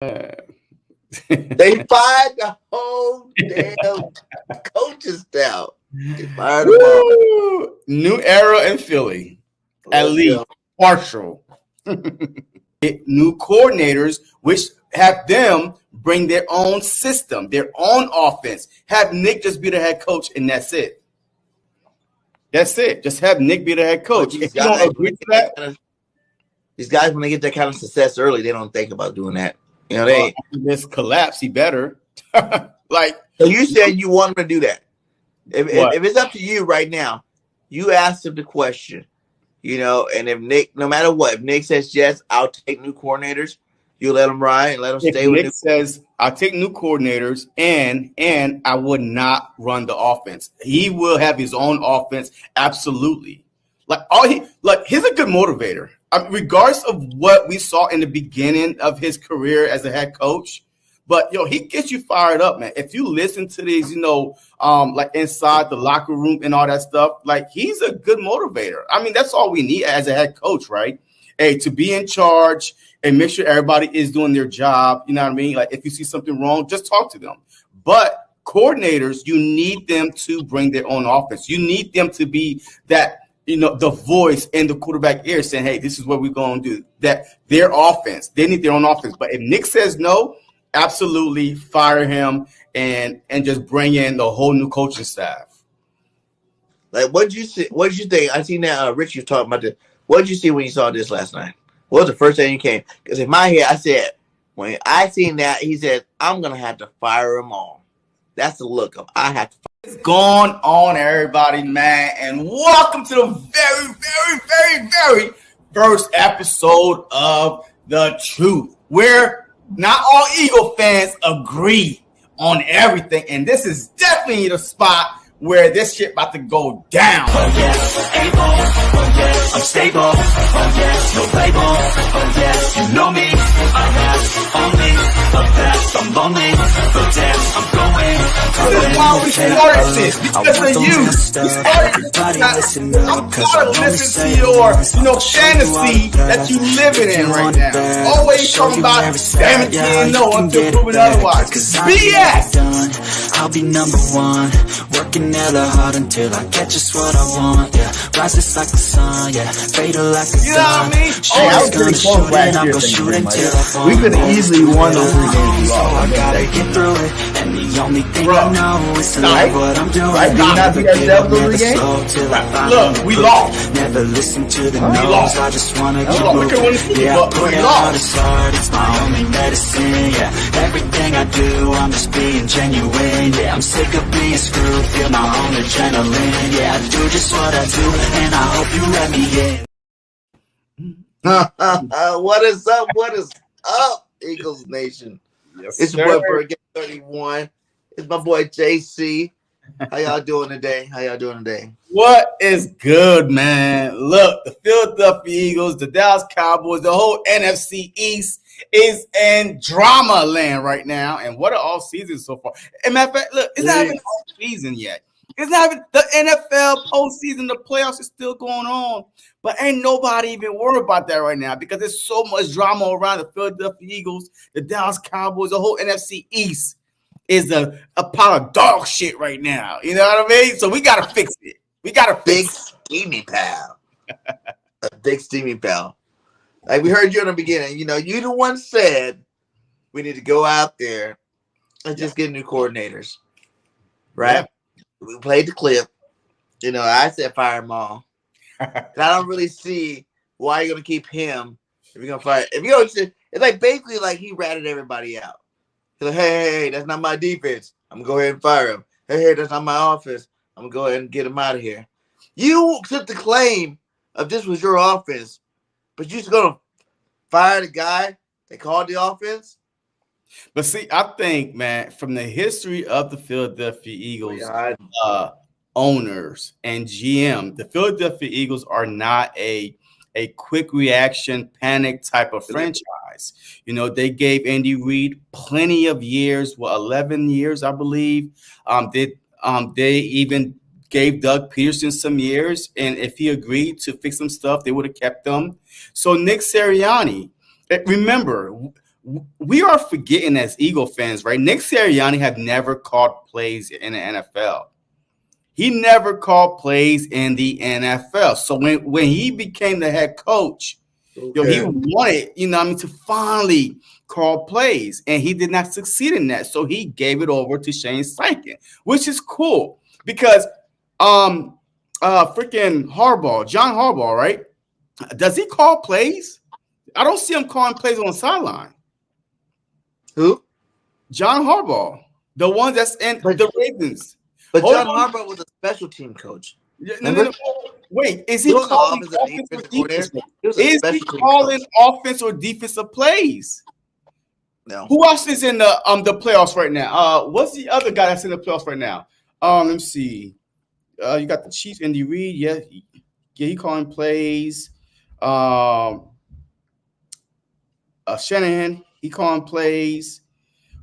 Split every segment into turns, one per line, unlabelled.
They fired the whole damn coaching staff. They fired them all.
New era in Philly. At least partial. New coordinators, which have them bring their own system, their own offense. Have Nick just be the head coach, and that's it. That's it. Just have Nick be the head coach. If you don't agree to that,
these guys, when they get that kind of success early, they don't think about doing that. You know, they
this collapse. He better.
So you said you want him to do that. If it's up to you right now, you ask him the question. You know, and if Nick, no matter what, if Nick says yes, I'll take new coordinators. You let him ride and let him stay with
Nick says I'll take new coordinators and I would not run the offense. He will have his own offense, absolutely. He's a good motivator. Regardless of what we saw in the beginning of his career as a head coach, but he gets you fired up, man. If you listen to these, like inside the locker room and all that stuff, like he's a good motivator. I mean, that's all we need as a head coach, right? Hey, to be in charge and make sure everybody is doing their job. You know what I mean? Like if you see something wrong, just talk to them. But coordinators, you need them to bring their own offense. You need them to be that, the voice in the quarterback ear saying, hey, this is what we're going to do. That their offense, they need their own offense. But if Nick says no, absolutely fire him and just bring in the whole new coaching staff.
Like, what did you see? What did you think? I seen that Rich was talking about this. What did you see when you saw this last night? What was the first thing you came? Because in my head, I said, when I seen that, he said, I'm going to have to fire them all. That's the look of I have to fire.
What's going on, everybody, man? And welcome to the very, very, very, very first episode of The Truth, where not all Eagle fans agree on everything. And this is definitely the spot where this shit about to go down.
Oh yes, able. Oh yes, I'm stable. Oh yes, no label. Oh yes, you know me. I have only the best. I'm lonely, but dance, I'm going.
This is why we started this, because of you. We started this. I'm tired of listening to your, fantasy that you living in right now. Always talking about 17-0 until proven otherwise. BS.
I'll be number one, working hella hard until I get just what I want. Yeah, rises like the sun. Yeah, fatal like a gun.
You know what I mean?
Always gonna shoot it, I'm gonna shoot until I fall.
We could have easily won those 3 games.
So I gotta get through it, and the only thing I know is to love what I'm doing.
Right? Did you not think ourselves lose the game?
Look, we lost.
Never listen to the no's. I just wanna keep moving. Yeah, I put it
lost.
out aside. It's my only medicine. Yeah, everything I do, I'm just being genuine. Yeah, I'm sick of being screwed. Feel my own adrenaline. Yeah, I do just what I do, and I hope you let me in.
What is up? What is up, Eagles Nation?
Yes,
It's your boy Birdgang 31. It's my boy JC. How y'all doing today?
What is good, man? Look, the Philadelphia Eagles, the Dallas Cowboys, the whole NFC East is in drama land right now. And what an all season so far. And matter of fact, look, it's not even all season yet. It's not even the NFL postseason. The playoffs is still going on. But ain't nobody even worried about that right now because there's so much drama around the Philadelphia Eagles, the Dallas Cowboys, the whole NFC East is a pile of dog shit right now. You know what I mean? So we got to fix it. We got to fix
it. Steamy pal. A big steamy pal. Like we heard you in the beginning, you the one said we need to go out there and just get new coordinators. Right? Yeah. We played the clip. I said fire them all. I don't really see why you're going to keep him if you're going to fire. It's like basically like he ratted everybody out. He's like, hey, that's not my defense. I'm going to go ahead and fire him. Hey, that's not my offense. I'm going to go ahead and get him out of here. You took the claim of this was your offense, but you're just going to fire the guy that called the offense?
But see, I think, man, from the history of the Philadelphia Eagles, owners and GM, the Philadelphia Eagles are not a quick reaction, panic type of franchise. They gave Andy Reid plenty of years, 11 years, I believe. They even gave Doug Peterson some years, and if he agreed to fix some stuff, they would have kept them. So Nick Sirianni, remember, we are forgetting as Eagle fans, right? Nick Sirianni have never called plays in the NFL. He never called plays in the NFL. So when he became the head coach, he wanted, to finally call plays, and he did not succeed in that. So he gave it over to Shane Steichen, which is cool because freaking John Harbaugh, right? Does he call plays? I don't see him calling plays on the sideline.
Who?
John Harbaugh, the one that's in the Ravens.
But John Harbaugh was a special team coach.
No. Wait, is he calling offense or defensive plays?
No.
Who else is in the playoffs right now? What's the other guy that's in the playoffs right now? Let me see. You got the Chiefs, Andy Reid. Yeah, he calling plays. Shanahan, he calling plays.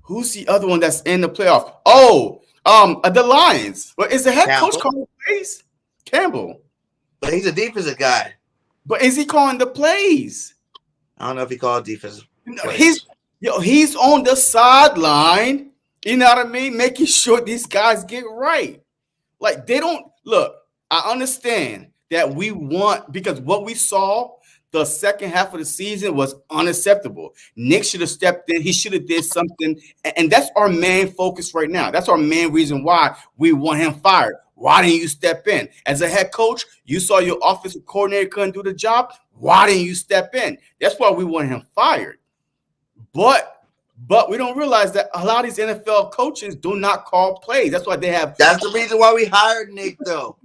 Who's the other one that's in the playoff? Oh, the Lions. But is the head coach calling plays? Campbell.
But he's a defensive guy.
But is he calling the plays?
I don't know if he called defensive.
He's on the sideline. You know what I mean? Making sure these guys get right. Like they don't look. I understand that we want because what we saw the second half of the season was unacceptable. Nick should have stepped in. He should have did something, and that's our main focus right now. That's our main reason why we want him fired. Why didn't you step in? As a head coach, you saw your offensive coordinator couldn't do the job. Why didn't you step in? That's why we want him fired. But we don't realize that a lot of these NFL coaches do not call plays. That's why they have.
That's the reason why we hired Nick, though.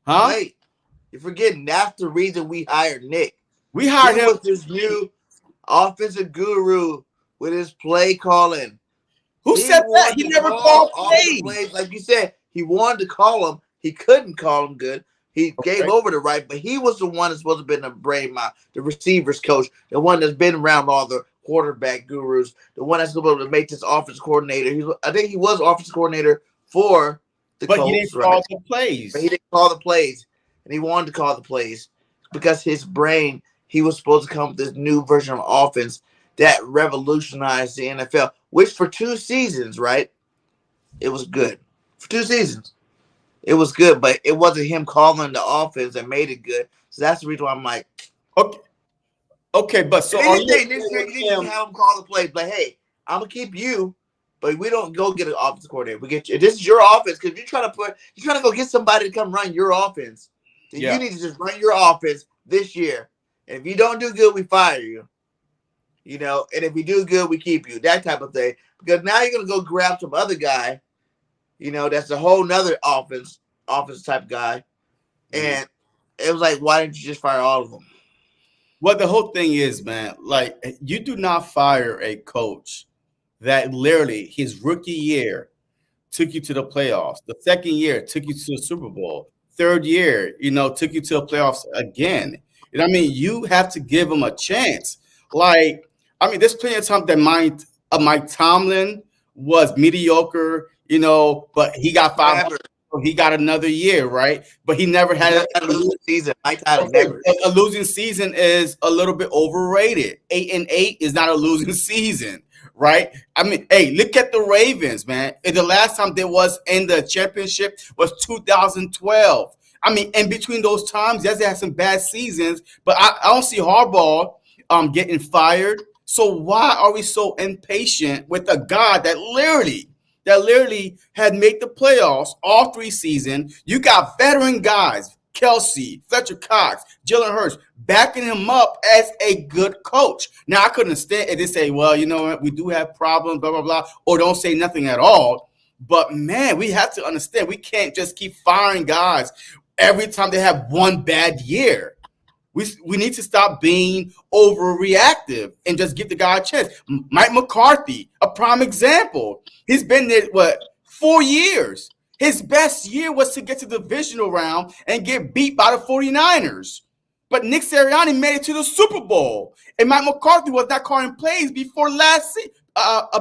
Huh?
Wait, you're forgetting. That's the reason we hired Nick.
We hired him
with this new offensive guru with his play calling.
Who said that? He never called plays.
Like you said, he wanted to call them. He couldn't call them good. He gave over the right, but he was the one that's supposed to have been the receivers coach, the one that's been around all the quarterback gurus, the one that's supposed to make this offense coordinator. I think he was offensive coordinator for the Colts.
But he didn't call the plays.
But he didn't call the plays, and he wanted to call the plays because his brain, he was supposed to come up with this new version of offense that revolutionized the NFL, which for 2 seasons, right, it was good. For 2 seasons. It was good, but it wasn't him calling the offense that made it good. So that's the reason why I'm like,
okay, but so
this year you need to have him call the plays. Like, hey, I'm gonna keep you, but we don't go get an offensive coordinator. We get you. This is your offense because you're trying to go get somebody to come run your offense. So you need to just run your offense this year. And if you don't do good, we fire you. And if we do good, we keep you. That type of thing. Because now you're gonna go grab some other guy. That's a whole nother offense type guy. And it was like, why didn't you just fire all of them?
Well, the whole thing is, man, like you do not fire a coach that literally his rookie year took you to the playoffs. The second year took you to the Super Bowl. Third year, took you to the playoffs again. You have to give him a chance. There's plenty of time that Mike Tomlin was mediocre. But he got 5. He got another year, right? But he never had
a losing season.
A losing season is a little bit overrated. 8-8 is not a losing season, right? Hey, look at the Ravens, man. The last time they was in the championship was 2012. In between those times, yes, they had some bad seasons, but I don't see Harbaugh getting fired. So why are we so impatient with a guy that literally had made the playoffs all 3 seasons? You got veteran guys, Kelsey, Fletcher Cox, Jalen Hurts, backing him up as a good coach. Now, I couldn't stand it. They say, well, you know what? We do have problems, blah, blah, blah, or don't say nothing at all. But, man, we have to understand we can't just keep firing guys every time they have one bad year. We need to stop being overreactive and just give the guy a chance. Mike McCarthy, a prime example. He's been there, 4 years. His best year was to get to the divisional round and get beat by the 49ers. But Nick Sirianni made it to the Super Bowl. And Mike McCarthy was not calling plays before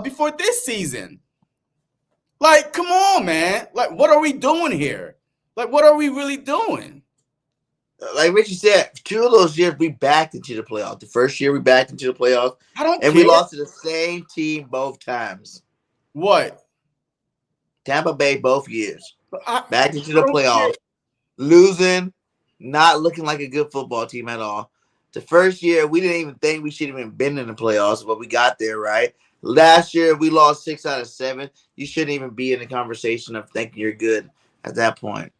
before this season. Come on, man. What are we doing here? What are we really doing?
like Richie said, 2 of those years we backed into the playoffs. The first year we backed into the playoffs,
I don't
and
care.
we lost to the same team both times.
What?
Tampa Bay both years. Backed into
I
the
don't
playoffs,
care.
losing, not looking like a good football team at all. The first year, we didn't even think we should have even been in the playoffs, but we got there, right? Last year, we lost 6 out of 7. You shouldn't even be in the conversation of thinking you're good at that point.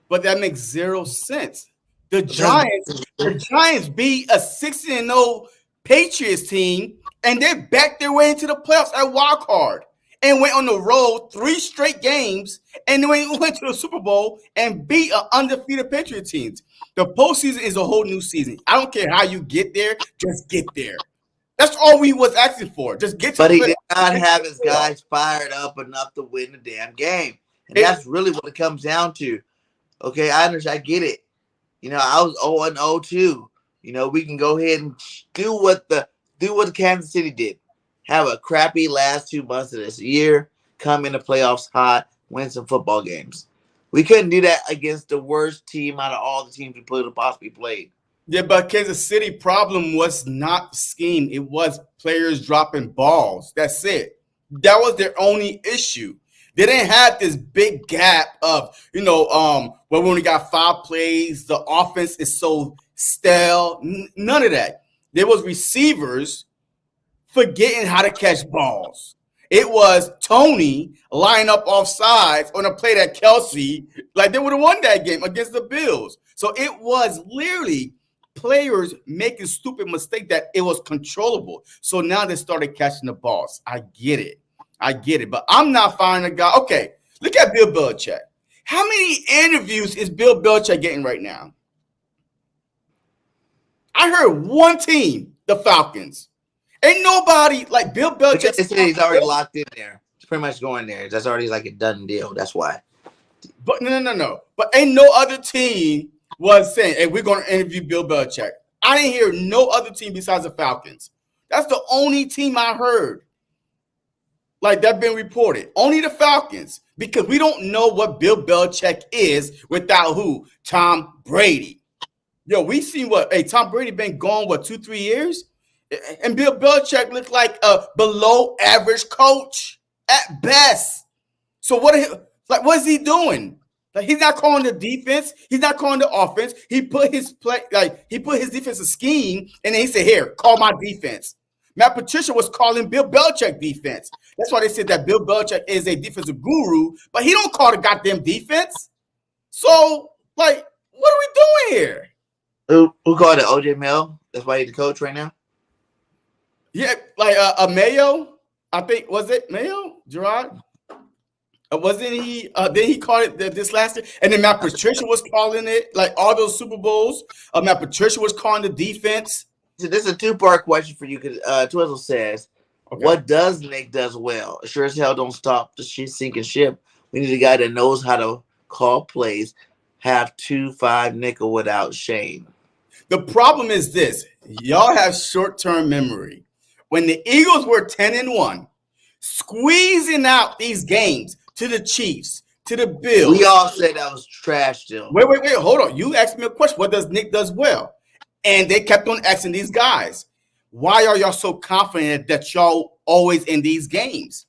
But that makes 0 sense. The Giants beat a 16-0 Patriots team, and they backed their way into the playoffs at wild card and went on the road 3 straight games, and then went to the Super Bowl and beat an undefeated Patriot team. The postseason is a whole new season. I don't care how you get there, just get there. That's all we was asking for. Just get to
But
the
he
playoffs.
did not have his guys fired up enough to win the damn game. And that's really what it comes down to. Okay, I understand. I get it. You know, I was 0-0 too. You know, we can go ahead and do what the Kansas City did. Have a crappy last 2 months of this year, come in the playoffs hot, win some football games. We couldn't do that against the worst team out of all the teams we could have possibly played.
Yeah, but Kansas City problem was not scheme. It was players dropping balls. That's it. That was their only issue. They didn't have this big gap of, where we only got 5 plays. The offense is so stale. None of that. There was receivers forgetting how to catch balls. It was Tony line up off sides on a play that Kelsey, like they would have won that game against the Bills. So it was literally players making stupid mistakes that it was controllable. So now they started catching the balls. I get it. But I'm not finding a guy. Okay, look at Bill Belichick. How many interviews is Bill Belichick getting right now? I heard one team, the Falcons. Ain't nobody like Bill Belichick.
They said he's already locked in there. He's pretty much going there. That's already like a done deal. That's why.
But no. But ain't no other team was saying, hey, we're going to interview Bill Belichick. I didn't hear no other team besides the Falcons. That's the only team I heard. Like that been reported. Only the Falcons. Because we don't know what Bill Belichick is without who? Tom Brady. Yo, we seen what? Hey, Tom Brady been gone, 2-3 years? And Bill Belichick looked like a below average coach at best. So what is he doing? Like he's not calling the defense, he's not calling the offense. He put his defensive scheme, and then he said, "Here, call my defense." Matt Patricia was calling Bill Belichick defense. That's why they said that Bill Belichick is a defensive guru, but he don't call the goddamn defense. So, like, what are we doing here?
Who called it? OJ Mel? That's why he's the coach right now?
Yeah, like a Mayo, I think, was it Mayo, Gerard? Wasn't he? Then he called it this last year, and then Matt Patricia was calling it, like all those Super Bowls. Matt Patricia was calling the defense.
So this is a 2-part question for you because Twizzle says, okay, what does Nick does well? Sure as hell don't stop the sinking ship. We need a guy that knows how to call plays, have 2-5 nickel without shame.
The problem is this. Y'all have short-term memory. When the Eagles were 10-1, squeezing out these games to the Chiefs, to the Bills.
We all said that was trash still.
Wait, hold on. You asked me a question. What does Nick does well? And they kept on asking these guys, why are y'all so confident that y'all always in these games?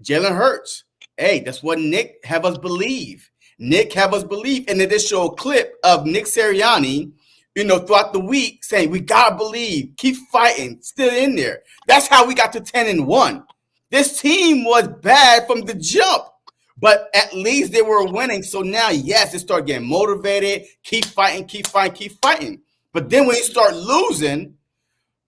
Jalen Hurts. Hey, that's what Nick have us believe. And then they show a clip of Nick Sirianni, throughout the week saying, we got to believe, keep fighting, still in there. That's how we got to 10-1. This team was bad from the jump, but at least they were winning. So now, yes, they start getting motivated, keep fighting. But then when you start losing,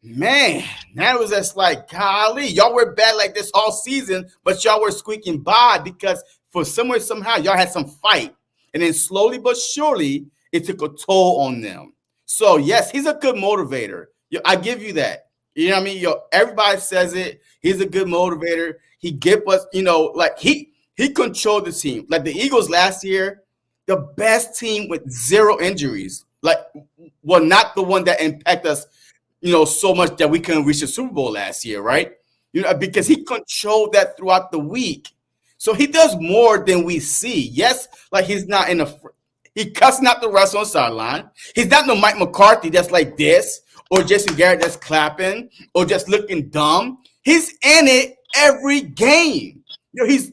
man, that was just like, golly, y'all were bad like this all season, but y'all were squeaking by because for somehow, y'all had some fight. And then slowly but surely, it took a toll on them. So, yes, he's a good motivator. I give you that. You know what I mean? Everybody says it. He's a good motivator. He get us, like he controlled the team. Like the Eagles last year, the best team with 0 injuries. Like, well, not the one that impacted us, so much that we couldn't reach the Super Bowl last year, right? Because he controlled that throughout the week. So he does more than we see. Yes, like he's not He cussing out the refs on the sideline. He's not no Mike McCarthy that's like this, or Jason Garrett that's clapping, or just looking dumb. He's in it every game. He's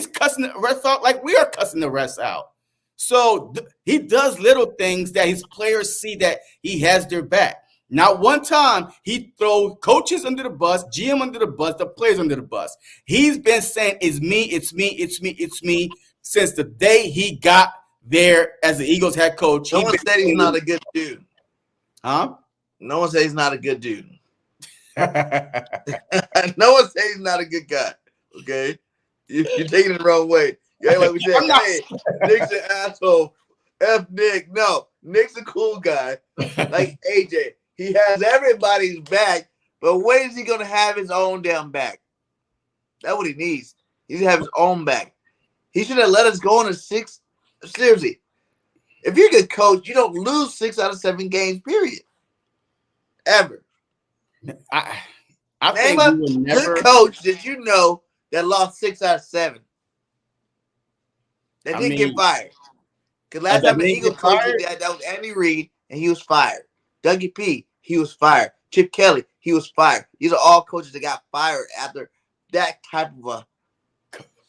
cussing the refs out like we are cussing the refs out. So he does little things that his players see that he has their back. Not one time he throws coaches under the bus, GM under the bus, the players under the bus. He's been saying, it's me, it's me, it's me, it's me, since the day he got there as the Eagles head coach.
No one said he's not a good dude.
Huh?
No one said he's not a good dude. No one said he's not a good guy. Okay? You're taking it the wrong way. You act like we said, hey, Nick's an asshole. F Nick. No, Nick's a cool guy. Like AJ. He has everybody's back, but when is he going to have his own damn back? That's what he needs. He needs to have his own back. He should have let us go on a 6. Seriously, if you're a good coach, you don't lose 6 out of 7 games, period. Ever.
I
Name
think
a
we would never.
good coach that you know that lost 6 out of 7. That didn't get fired. Because last time the Eagles coach that was Andy Reid, and he was fired. Dougie P, he was fired. Chip Kelly, he was fired. These are all coaches that got fired after that type of a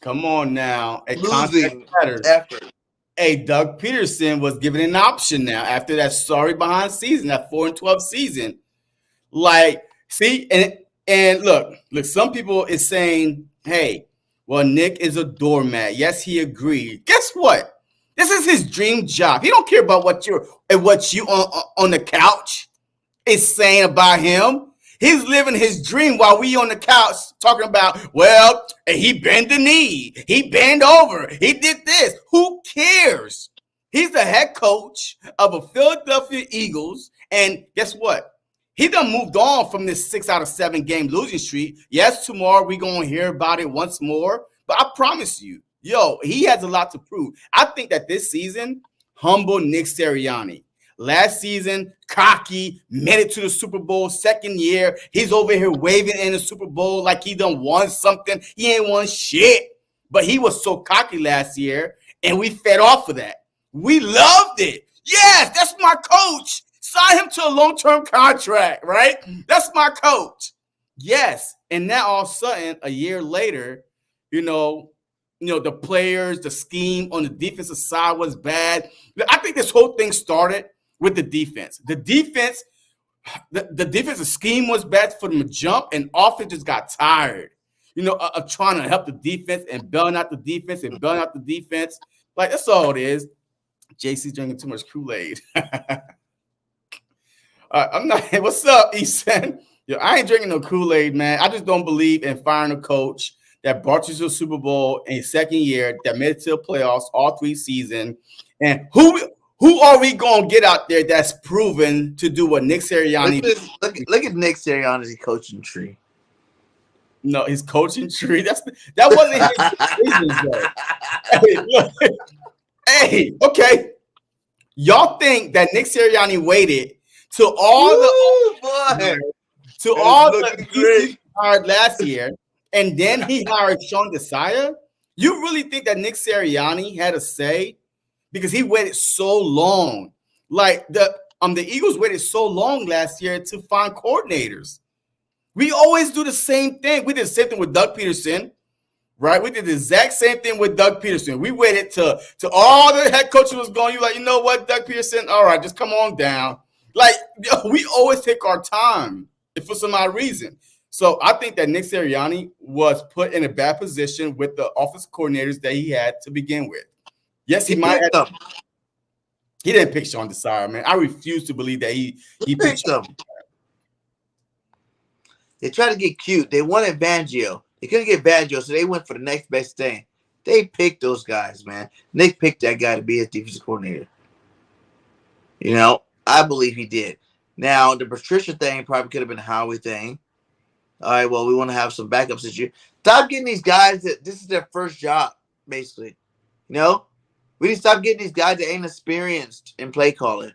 come on now,
losing effort.
Hey, Doug Peterson was given an option now after that sorry behind season, that 4-12 season. Like, see, and look, some people is saying, hey, well, Nick is a doormat. Yes, he agreed. Guess what? This is his dream job. He don't care about what you on the couch is saying about him. He's living his dream while we on the couch talking about, well, he bent the knee. He bent over. He did this. Who cares? He's the head coach of a Philadelphia Eagles. And guess what? He done moved on from this 6 out of 7 game losing streak. Yes, tomorrow we're going to hear about it once more. But I promise you, he has a lot to prove. I think that this season, humble Nick Sirianni. Last season, cocky, made it to the Super Bowl, second year. He's over here waving in the Super Bowl like he done won something. He ain't won shit. But he was so cocky last year, and we fed off of that. We loved it. Yes, that's my coach. Sign him to a long-term contract, right? That's my coach. Yes. And now all of a sudden, a year later, the players, the scheme on the defensive side was bad. I think this whole thing started with the defense. The defense, the defensive scheme was bad for them to jump, and offense just got tired, of trying to help the defense and bailing out the defense and bailing out the defense. Like, that's all it is. JC drinking too much Kool-Aid. I'm not. What's up, Easton? I ain't drinking no Kool-Aid, man. I just don't believe in firing a coach that brought you to the Super Bowl in his second year, that made it to the playoffs all 3 seasons. And who are we going to get out there that's proven to do what Nick Sirianni did?
Look at Nick Sirianni's coaching tree.
No, his coaching tree. That wasn't his business, though. Hey, okay. Y'all think that Nick Sirianni waited till all the hired last year, and then he hired Sean Desai? You really think that Nick Sirianni had a say? Because he waited so long. Like the Eagles waited so long last year to find coordinators. We always do the same thing. We did the same thing with Doug Peterson, right? We did the exact same thing with Doug Peterson. We waited to all the head coaches was going. You like, you know what, Doug Peterson? All right, just come on down. Like, we always take our time for some odd reason. So I think that Nick Sirianni was put in a bad position with the offensive coordinators that he had to begin with. Yes, he might have. He didn't pick Sean Desai, man. I refuse to believe that he picked
them. They tried to get cute. They wanted Fangio. They couldn't get Fangio, so they went for the next best thing. They picked those guys, man. Nick picked that guy to be his defensive coordinator. I believe he did. Now, the Patricia thing probably could have been a Howie thing. All right, well, we want to have some backups this year. Stop getting these guys that this is their first job, basically. We need to stop getting these guys that ain't experienced in play calling.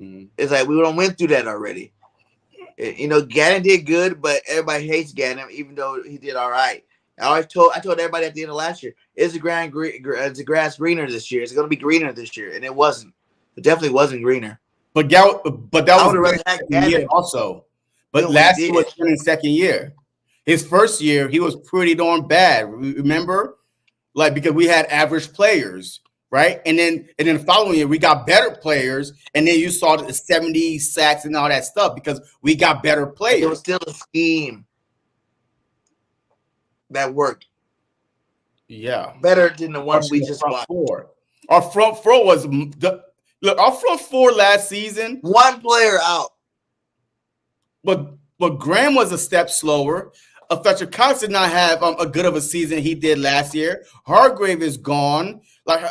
Mm-hmm. It's like we don't went through that already. Gannon did good, but everybody hates Gannon, even though he did all right. I told everybody at the end of last year, is the grass greener this year? Is it going to be greener this year? And it wasn't. It definitely wasn't greener.
But that
I
was
would have
second year also. But last year was in his second year. His first year, he was pretty darn bad. Remember, like because we had average players, right? And then the following year, we got better players, and then you saw the 70 sacks and all that stuff because we got better players.
It was still a scheme that worked.
Yeah,
better than the one we just watched.
Our front four was our front four last season.
One player out,
but Graham was a step slower. Fletcher Cox did not have a good of a season he did last year. Hargrave is gone. Like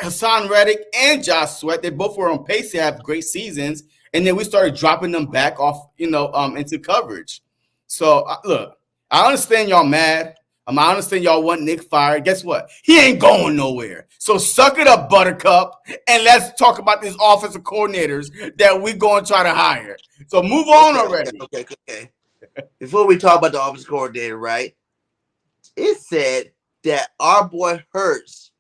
Hassan Reddick and Josh Sweat, they both were on pace to have great seasons, and then we started dropping them back off, into coverage. So look, I understand y'all mad. I understand y'all want Nick fired. Guess what? He ain't going nowhere. So suck it up, Buttercup, and let's talk about these offensive coordinators that we're going to try to hire. So move on already.
Okay. Before we talk about the offensive coordinator, right? It said that our boy Hurts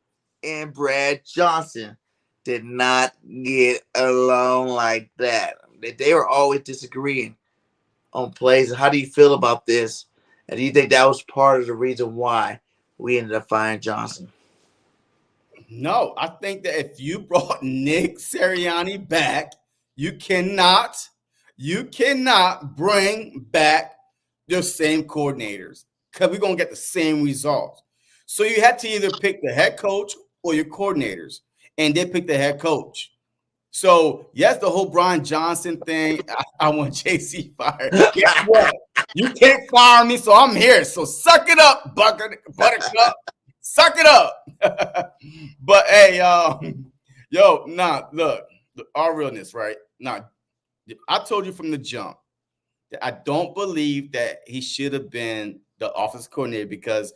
and Brad Johnson did not get along like that. They were always disagreeing on plays. How do you feel about this? And do you think that was part of the reason why we ended up firing Johnson?
No, I think that if you brought Nick Sirianni back, you cannot bring back the same coordinators because we're going to get the same results. So you had to either pick the head coach or your coordinators, and they picked the head coach. So, yes, the whole Brian Johnson thing, I want JC fired. Guess what? You can't fire me, so I'm here. So suck it up, Buttercup. Suck it up. But, hey, look, our realness, right? I told you from the jump that I don't believe that he should have been the offensive coordinator because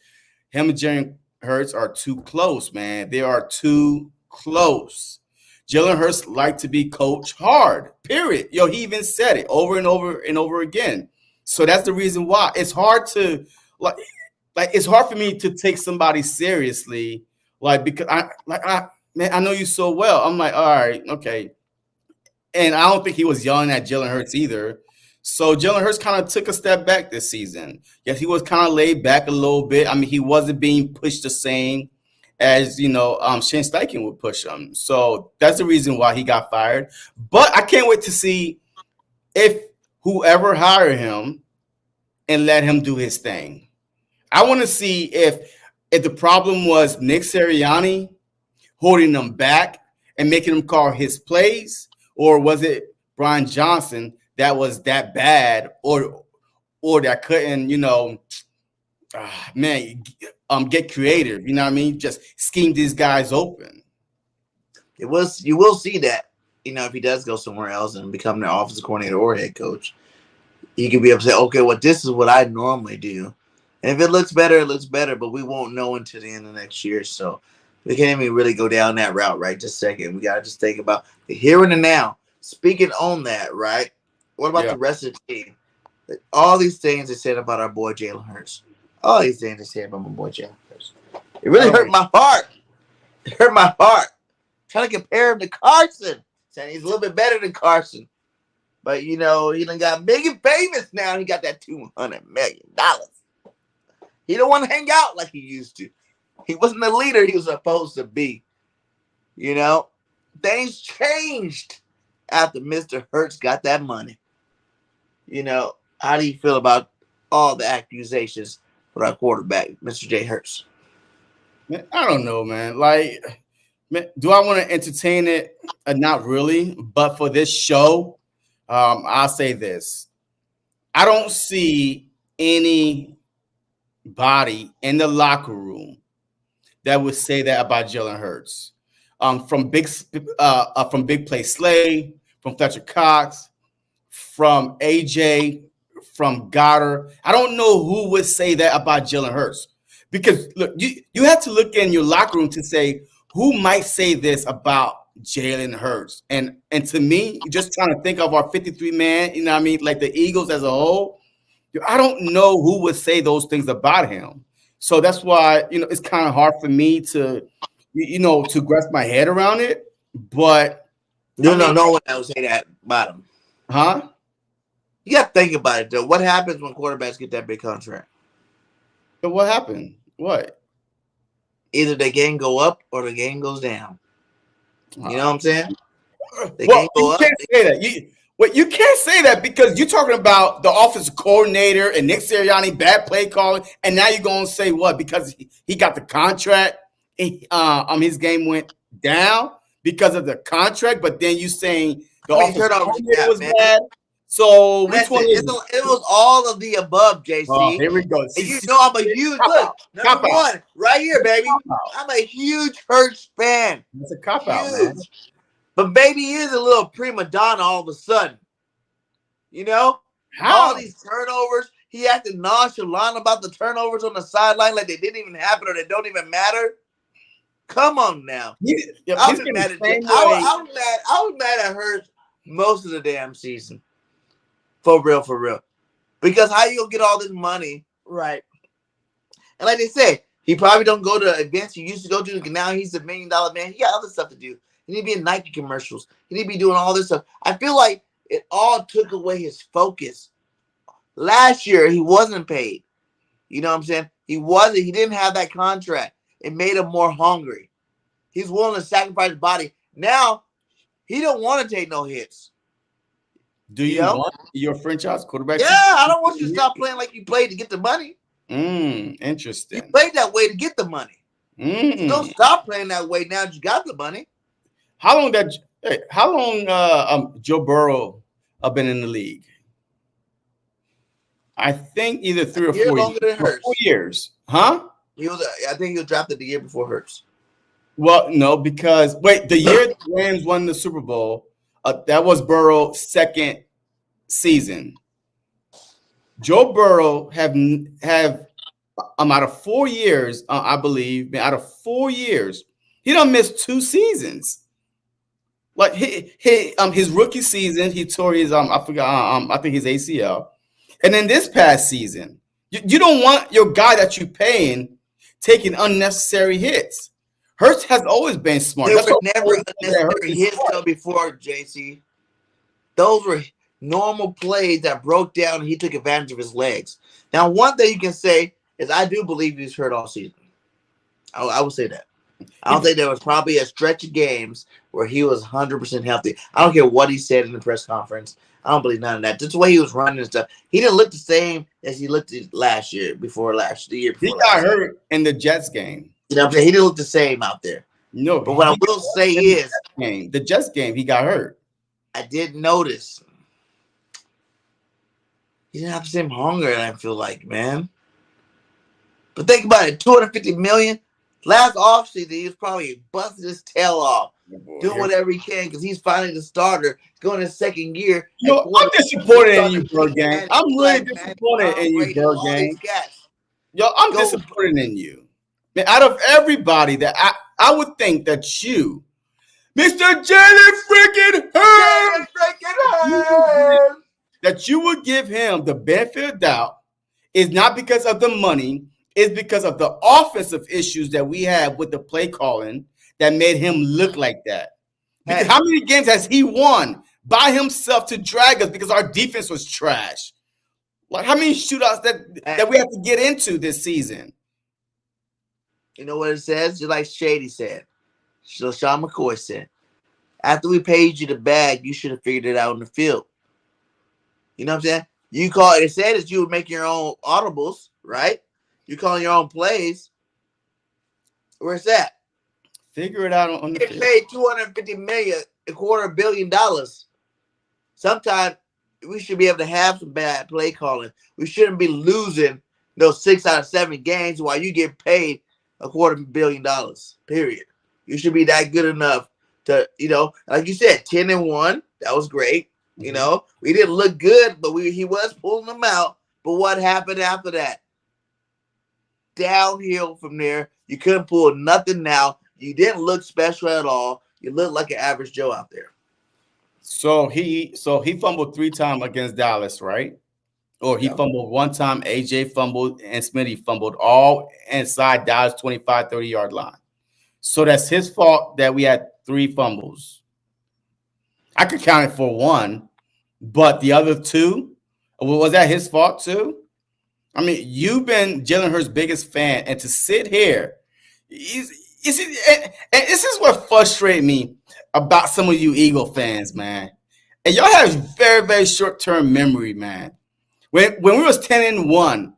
him and Jalen Hurts are too close, man. They are too close. Jalen Hurts liked to be coached hard, period. He even said it over and over and over again. So that's the reason why it's hard to it's hard for me to take somebody seriously, because I know you so well. I'm like, all right, okay. And I don't think he was yelling at Jalen Hurts either. So Jalen Hurts kind of took a step back this season. Yes, he was kind of laid back a little bit. I mean, he wasn't being pushed the same as, Shane Steichen would push him. So that's the reason why he got fired. But I can't wait to see if whoever hired him and let him do his thing. I want to see if the problem was Nick Sirianni holding them back and making them call his plays, or was it Brian Johnson that was that bad, or that couldn't, get creative. You know what I mean? Just scheme these guys open.
You will see that, if he does go somewhere else and become their offensive coordinator or head coach, he could be able to say, okay, well, this is what I normally do. And if it looks better, it looks better, but we won't know until the end of next year. So we can't even really go down that route right this second. We got to just think about the here and the now. Speaking on that, right? What about the rest of the team? All these things they said about our boy Jalen Hurts. All these things they said about my boy Jalen Hurts. It really hurt my heart. It hurt my heart. Trying to compare him to Carson. Saying he's a little bit better than Carson. But, he done got big and famous now. He got that $200 million. He don't want to hang out like he used to. He wasn't the leader he was supposed to be. Things changed after Mr. Hurts got that money. How do you feel about all the accusations for our quarterback, Mr. J. Hurts?
Man, I don't know, man. Do I want to entertain it? Not really. But for this show, I'll say this. I don't see anybody in the locker room that would say that about Jalen Hurts. From Big Play Slay, from Fletcher Cox, from AJ, from Goddard. I don't know who would say that about Jalen Hurts. Because look, you have to look in your locker room to say who might say this about Jalen Hurts. And to me, just trying to think of our 53-man, like the Eagles as a whole, I don't know who would say those things about him. So that's why, it's kind of hard for me to, to grasp my head around it. But
no one else say that about him.
Huh?
You got to think about it, though. What happens when quarterbacks get that big contract?
But what happened? What?
Either the game go up or the game goes down. You know what I'm saying?
You can't say that. You can't say that because you're talking about the offensive coordinator and Nick Sirianni, bad play calling, and now you're going to say what? Because he got the contract, his game went down because of the contract, but then you saying the offensive coordinator was bad. So which one is it?
It was all of the above, JC.
Oh, here we go.
And you know I'm a huge number one right here, baby. I'm a huge Hurts fan.
It's a cop out, man.
But baby is a little prima donna all of a sudden.
How?
All these turnovers. He acted nonchalant about the turnovers on the sideline like they didn't even happen or they don't even matter. Come on now. I was mad at Hurts most of the damn season. For real. Because how you gonna get all this money, right? And like they say, he probably don't go to events he used to go to. Now he's $1 million man. He got other stuff to do. He need to be in Nike commercials. He need to be doing all this stuff. I feel like it all took away his focus. Last year, he wasn't paid. You know what I'm saying? He wasn't. He didn't have that contract. It made him more hungry. He's willing to sacrifice his body. Now, he don't want to take no hits.
Do you want your franchise quarterback?
Yeah, I don't want you to stop playing like you played to get the money.
Interesting.
You played that way to get the money. So don't stop playing that way now that you got the money.
How long Joe Burrow been in the league? I think either 3 or 4 years.
Longer than Hurts.
4 years. Huh?
I think he was drafted the year before Hurts.
Well, no, because the year the Rams won the Super Bowl, that was Burrow's second season. Joe Burrow have out of 4 years, I believe, out of 4 years, he done missed 2 seasons. Like his rookie season, he tore his I think his ACL, and then this past season, you don't want your guy that you're paying taking unnecessary hits. Hurts has always been smart.
There were never unnecessary hits though before, JC. Those were normal plays that broke down and he took advantage of his legs. Now, one thing you can say is I do believe he's hurt all season. I would say that. I don't think there was probably a stretch of games where he was 100% healthy. I don't care what he said in the press conference. I don't believe none of that. Just the way he was running and stuff. He didn't look the same as he looked last year, the year before.
He got hurt in the Jets game.
You know what I'm saying? He didn't look the same out there.
No,
but what I will say is
the Jets game, he got hurt.
I did notice he didn't have the same hunger, I feel like, man. But think about it, $250 million. Last offseason, he was probably busting his tail off, doing whatever he can because he's finally the starter, going his second year.
I'm disappointed in you, Birdgang. I'm really disappointed in you, Birdgang. Yo, I'm disappointed in you. Man, out of everybody that I would think that you, Mr. Jalen freaking Hurts, that you would give him the benefit of doubt is not because of the money. It's because of the offensive issues that we have with the play calling that made him look like that. Because how many games has he won by himself to drag us because our defense was trash? Like how many shootouts that we have to get into this season?
You know what it says? Just like Shady said. Sean McCoy said. After we paid you the bag, you should have figured it out in the field. You know what I'm saying? It said that you would make your own audibles, right? You calling your own plays. Where's that?
Figure it out on the field.
Paid $250 million, $250 million. Sometimes we should be able to have some bad play calling. We shouldn't be losing those 6 out of 7 games while you get paid $250 million. Period. You should be that good enough to, like you said, 10-1. That was great. We didn't look good, but he was pulling them out. But what happened after that? Downhill from there. You couldn't pull nothing now. You didn't look special at all. You looked like an average Joe out there.
So he fumbled 3 times against Dallas, right? Or he fumbled one time, AJ fumbled, and Smitty fumbled, all inside Dallas 25, 30-yard line. So that's his fault that we had 3 fumbles. I could count it for 1, but the other 2, was that his fault too? I mean, you've been Jalen Hurts' biggest fan, and to sit here, and this is what frustrates me about some of you Eagle fans, man. And y'all have very, very short-term memory, man. When we was 10-1,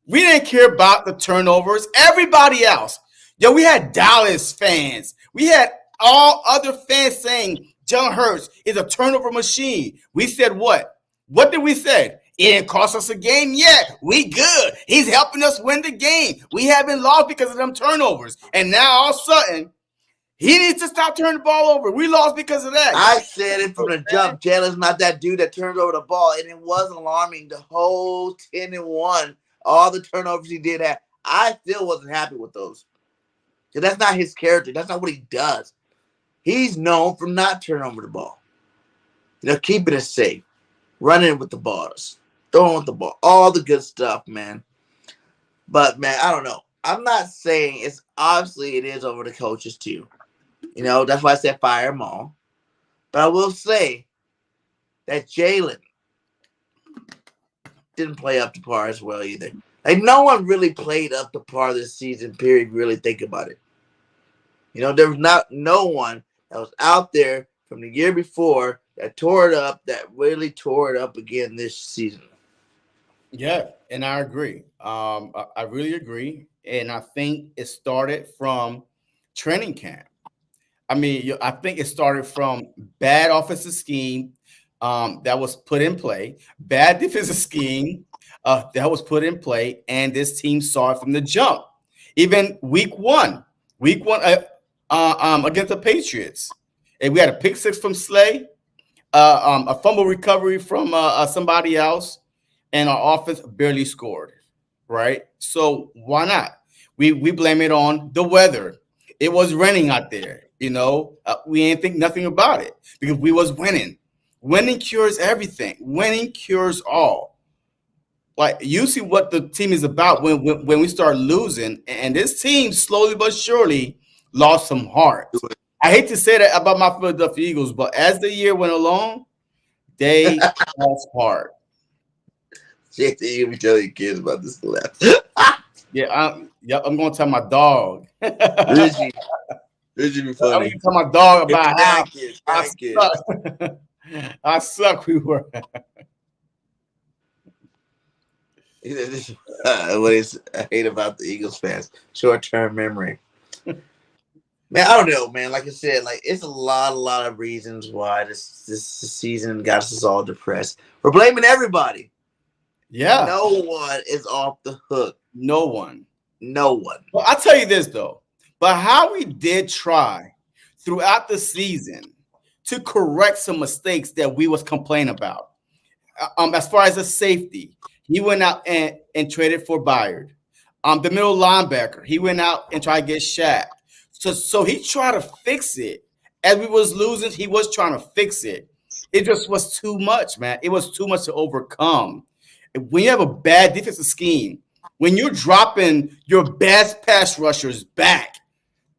we didn't care about the turnovers. Everybody else, we had Dallas fans. We had all other fans saying Jalen Hurts is a turnover machine. We said what? What did we say? It didn't cost us a game yet. We good. He's helping us win the game. We haven't lost because of them turnovers. And now all of a sudden, he needs to stop turning the ball over. We lost because of that.
I said it from the jump. Jalen's not that dude that turns over the ball, and it was alarming. The whole 10-1, all the turnovers he did have, I still wasn't happy with those. Because that's not his character. That's not what he does. He's known for not turning over the ball. Keeping it safe, running with the balls, throwing with the ball, all the good stuff, man. But, man, I don't know. I'm not saying it is over the coaches, too. That's why I said fire them all. But I will say that Jalen didn't play up to par as well either. Like, no one really played up to par this season, period, if you really think about it. There was no one that was out there from the year before that tore it up, that really tore it up again this season.
Yeah, and I agree. I really agree. And I think it started from training camp. I mean, I think it started from bad offensive scheme that was put in play, bad defensive scheme that was put in play, and this team saw it from the jump. Even week one against the Patriots, and we had a pick 6 from Slay, a fumble recovery from somebody else, and our offense barely scored. Right? So why not? We blame it on the weather. It was raining out there. We ain't think nothing about it because we was winning. Winning cures everything. Winning cures all. Like, you see what the team is about when we start losing, and this team slowly but surely lost some heart. I hate to say that about my Philadelphia Eagles, but as the year went along, they lost heart.
You be telling your kids about this left.
I'm gonna tell my dog.
Richie be funny.
I'm gonna tell my dog about how
kids.
I suck. We were.
What I hate about the Eagles fans, short-term memory. Man, I don't know, man. Like I said, it's a lot of reasons why this season got us all depressed. We're blaming everybody.
Yeah.
No one is off the hook.
No one.
Well,
I'll tell you this, though. But Howie did try throughout the season to correct some mistakes that we was complaining about. As far as a safety, he went out and traded for Byard. The middle linebacker, he went out and tried to get Shaq. So he tried to fix it. As we was losing, he was trying to fix it. It just was too much, man. It was too much to overcome. When you have a bad defensive scheme, when you're dropping your best pass rushers back,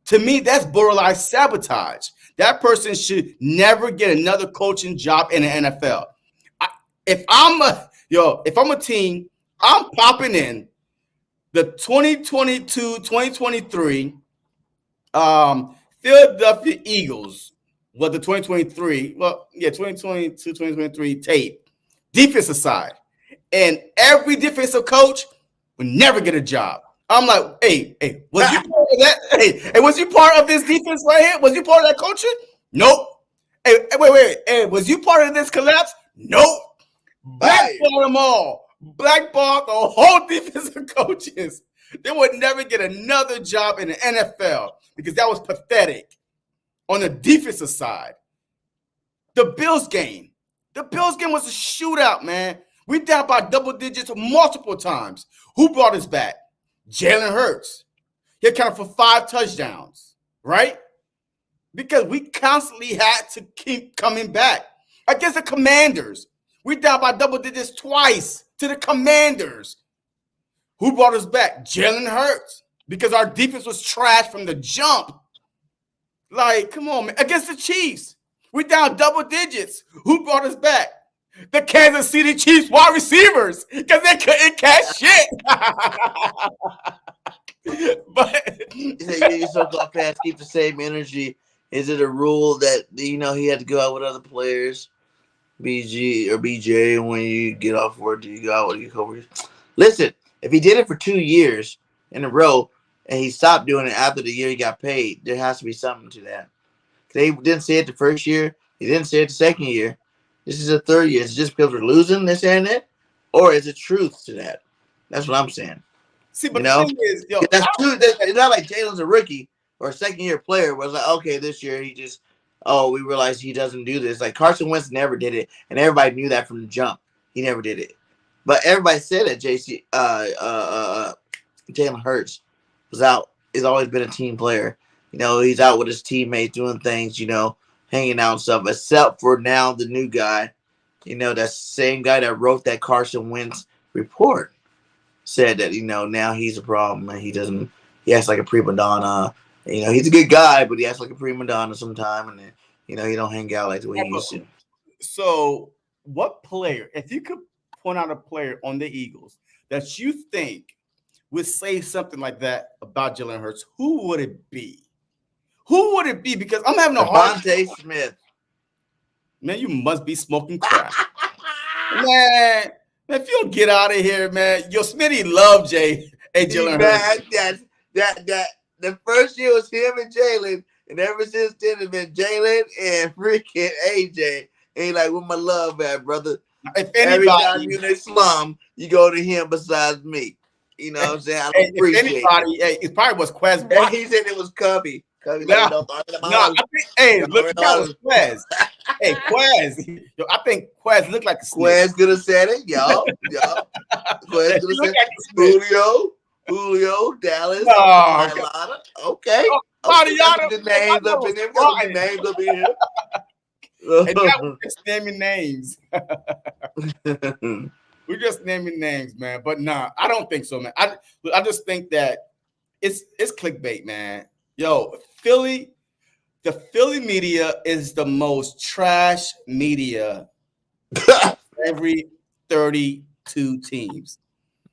to me, that's borderline sabotage. That person should never get another coaching job in the NFL. If I'm a team, I'm popping in the 2022-2023 Philadelphia Eagles with the 2022-2023 tape, defensive side. And every defensive coach will never get a job. I'm like, hey, was you part of that? Hey, was you part of this defense right here? Was you part of that coaching? Nope. Hey, wait. Hey, was you part of this collapse? Nope. Blackball them all. Blackball the whole defensive coaches. They would never get another job in the NFL because that was pathetic on the defensive side. The Bills game was a shootout, man. We down by double digits multiple times. Who brought us back? Jalen Hurts. He accounted for 5 touchdowns, right? Because we constantly had to keep coming back. Against the Commanders, we down by double digits twice to the Commanders. Who brought us back? Jalen Hurts. Because our defense was trash from the jump. Like, come on, man. Against the Chiefs, we're down double digits. Who brought us back? The Kansas City Chiefs wide receivers. Because they couldn't catch shit. But
your so-called fans keep the same energy. Is it a rule that he had to go out with other players, BG or BJ, and when you get off work, do you go out with your coworkers? Listen, if he did it for 2 years in a row and he stopped doing it after the year he got paid, there has to be something to that. They didn't say it the first year. He didn't say it the second year. This is the third year. Is it just because we're losing, they're saying that? Or is it truth to that? That's what I'm saying.
see, but the thing is,
That's true. It's not like Jalen's a rookie or a second-year player where it's like, okay, this year he just, we realize he doesn't do this. Like Carson Wentz never did it, and everybody knew that from the jump. He never did it. But everybody said that Jalen Hurts was out. He's always been a team player. He's out with his teammates doing things, hanging out and stuff, except for now the new guy, that same guy that wrote that Carson Wentz report said that, now he's a problem and he acts like a prima donna. He's a good guy, but he acts like a prima donna sometime, and then, he don't hang out like the way he used to.
So what player, if you could point out a player on the Eagles that you think would say something like that about Jalen Hurts, who would it be? Who would it be? Because I'm having a hard time.
Devontae Smith.
Man, you must be smoking crack. Man, if you don't get out of here, man. Yo, Smitty loved Jalen Hurts.
The first year was him and Jalen, and ever since then it's been Jalen and freaking AJ. And he like, where my love at, brother?
If
Every time
anybody,
you're in the slum, you go to him besides me. You know what I'm saying? I don't appreciate it.
It probably was Quez.
And he said it was Cubby. Cubby
No,
like,
I think, look, that was Quez. Hey, Quez. Yo, I think Quez looked like a snake.
Quez could have said it, y'all. Quez could have said Julio, Dallas, Mariota. Okay.
Mariota.
The names up in there. The names up in here.
And now we're just naming names. We're just naming names, man. But nah, I don't think so, man. I just think that it's clickbait, man. Yo, the Philly media is the most trash media every 32 teams.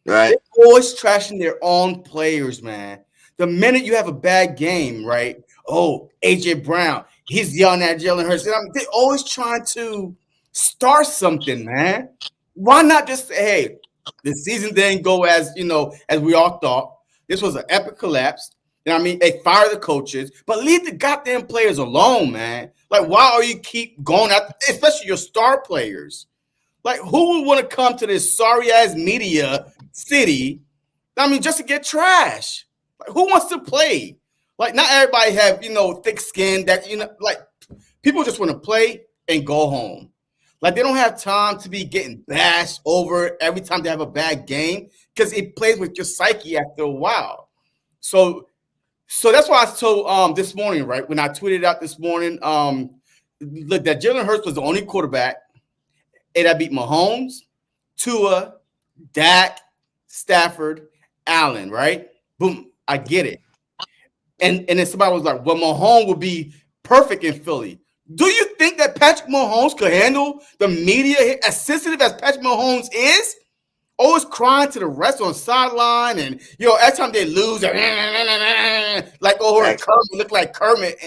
Right.
They're always trashing their own players, man. The minute you have a bad game, right? Oh, AJ Brown, he's yelling at Jalen Hurts. They're always trying to start something, man. Why not just say, hey, the season didn't go as we all thought. This was an epic collapse. They fire the coaches, but leave the goddamn players alone, man. Like, why are you keep going after, especially your star players? Like, who would want to come to this sorry-ass media city, just to get trash? Like, who wants to play? Like, not everybody have, thick skin that, like, people just want to play and go home. Like, they don't have time to be getting bashed over every time they have a bad game because it plays with your psyche after a while. So that's why I told this morning, right, when I tweeted out this morning, look, that Jalen Hurts was the only quarterback that beat Mahomes, Tua, Dak, Stafford, Allen, right? Boom, I get it. And then somebody was like, well, Mahomes would be perfect in Philly. Do you think that Patrick Mahomes could handle the media as sensitive as Patrick Mahomes is? Always crying to the rest on the sideline, and every time they lose, like Kermit, look like Kermit,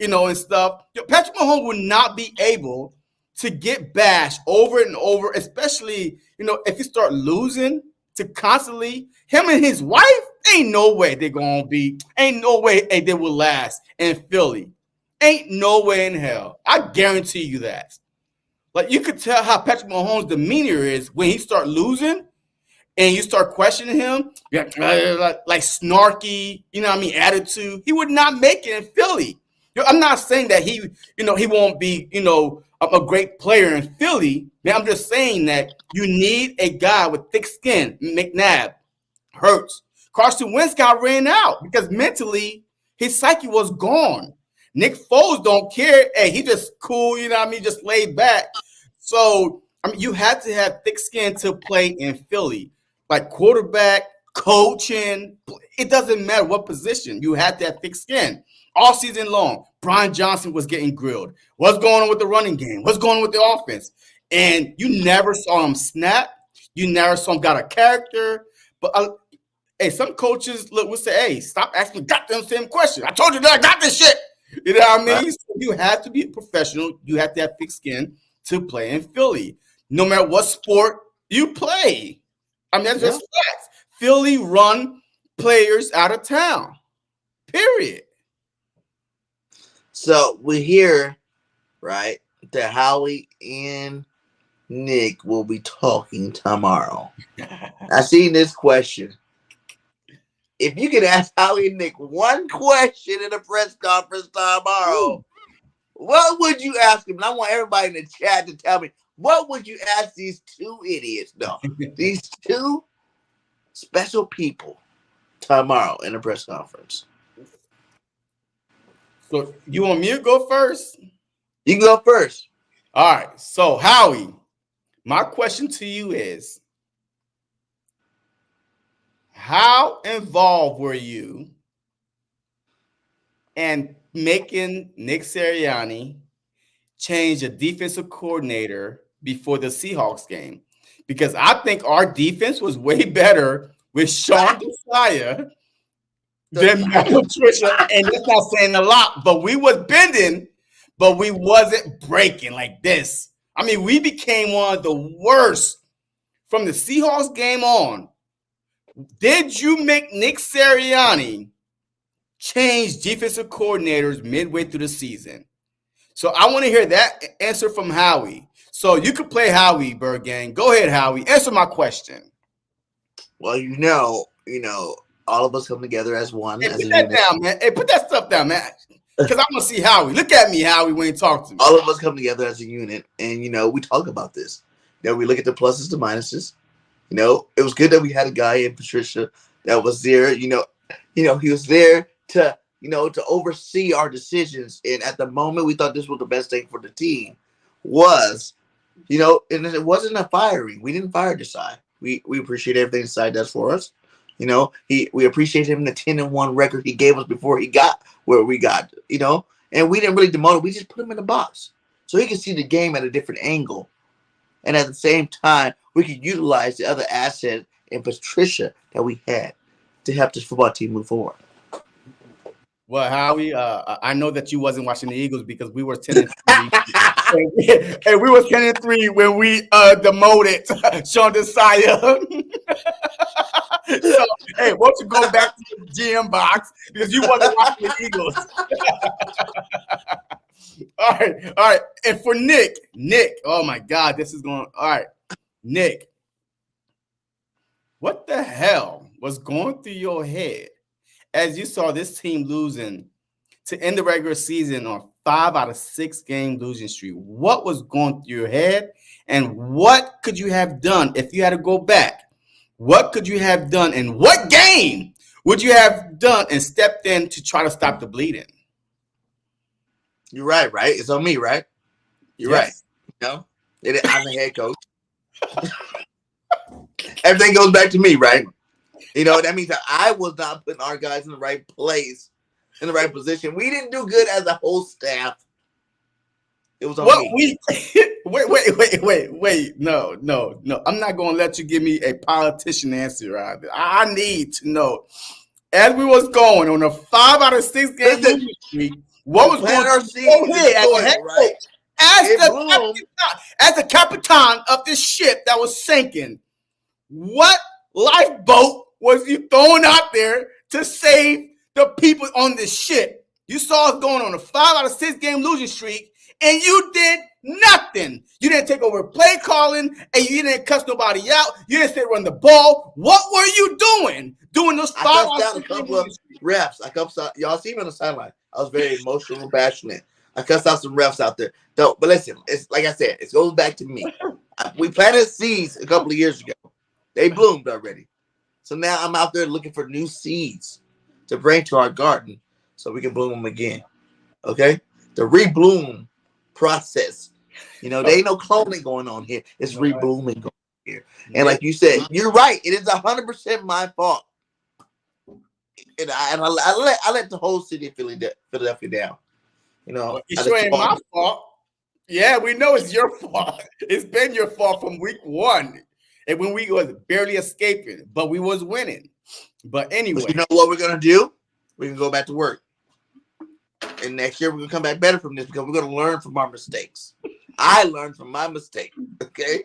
and stuff. Patrick Mahomes would not be able to get bashed over and over, especially if you start losing to constantly. Him and his wife, ain't no way they're gonna be. Ain't no way they will last in Philly. Ain't no way in hell. I guarantee you that. Like, you could tell how Patrick Mahomes' demeanor is when he start losing and you start questioning him, like snarky, attitude. He would not make it in Philly. I'm not saying that he won't be, a great player in Philly. Man, I'm just saying that you need a guy with thick skin. McNabb, Hurts. Carson Wentz got ran out because mentally his psyche was gone. Nick Foles don't care. Hey, he just cool, just laid back. So I mean, you had to have thick skin to play in Philly, like quarterback, coaching. It doesn't matter what position. You had to have thick skin all season long. Brian Johnson was getting grilled. What's going on with the running game? What's going on with the offense? And you never saw him snap. You never saw him got a character. But hey, some coaches will say, "Hey, stop asking me goddamn same question. I told you that I got this shit." You know what I mean? Right. So you have to be a professional. You have to have thick skin to play in Philly, no matter what sport you play. I mean, that's just facts. Philly run players out of town. Period.
So we hear, right, that Howie and Nick will be talking tomorrow. I seen this question. If you could ask Howie and Nick one question in a press conference tomorrow, what would you ask them? And I want everybody in the chat to tell me, what would you ask these two idiots? No, these two special people tomorrow in a press conference.
So you want me to go first?
You can go first.
All right. So Howie, my question to you is, how involved were you in making Nick Sirianni change a defensive coordinator before the Seahawks game? Because I think our defense was way better with Sean Desai than Matt Patricia. And that's not saying a lot, but we was bending, but we wasn't breaking like this. I mean, we became one of the worst from the Seahawks game on. Did you make Nick Sirianni change defensive coordinators midway through the season? So I want to hear that answer from Howie. So you could play Howie, Birdgang. Go ahead, Howie. Answer my question.
Well, you know, all of us come together as one.
Hey, put that down, man. Hey, put that stuff down, man. Because I want to see Howie. Look at me, Howie, when you talk to me.
All of us come together as a unit, and, we talk about this. We look at the pluses, the minuses. It was good that we had a guy in Patricia that was there. He was there to, to oversee our decisions. And at the moment, we thought this was the best thing for the team. And it wasn't a firing. We didn't fire Desai. We appreciate everything Desai does for us. We appreciate him the 10-1 record he gave us before he got where we got. And we didn't really demote him. We just put him in the box so he could see the game at a different angle. And at the same time, we could utilize the other asset in Patricia that we had to help this football team move forward.
Well, Howie, I know that you wasn't watching the Eagles because we were 10-3. and we were 10-3 when we demoted Sean Desai. So, hey, why don't you go back to the GM box because you wasn't watching the Eagles. All right. And for Nick, oh my God, this is going. All right, Nick, what the hell was going through your head as you saw this team losing to end the regular season on 5 out of 6 game losing streak? What was going through your head, and what could you have done if you had to go back? What could you have done, and what game would you have done and stepped in to try to stop the bleeding?
You're right? It's on me, right? You're
yes.
Right. I'm the head coach. Everything goes back to me, right? That means that I was not putting our guys in the right place, in the right position. We didn't do good as a whole staff. It was on me. Wait.
No. I'm not going to let you give me a politician answer out of it. I need to know. As we was going on a 5 out of 6 game losing streak, what was going on? As the captain of this ship that was sinking, what lifeboat was you throwing out there to save the people on this ship? You saw us going on a 5 out of 6 game losing streak, and you did nothing. You didn't take over play calling, and you didn't cuss nobody out. You didn't say run the ball. What were you doing? Doing those 5 out of 6
couple of refs. Y'all see me on the sideline. I was very emotional and passionate. I cussed out some refs out there. But listen, it's like I said, it goes back to me. We planted seeds a couple of years ago. They bloomed already. So now I'm out there looking for new seeds to bring to our garden so we can bloom them again. Okay? The rebloom process You know, there ain't no cloning going on here. It's
Right.
rebooming going on here. And like you said, you're right. It is 100% my fault. And I let the whole city of Philadelphia down. You know,
Well, it sure ain't my fault. Yeah, we know it's your fault. It's been your fault from week 1. And when we was barely escaping, but we was winning. But anyway.
But you know what we're going to do? We're going to go back to work. And next year, we're going to come back better from this because we're going to learn from our mistakes. I learned from my mistake. Okay?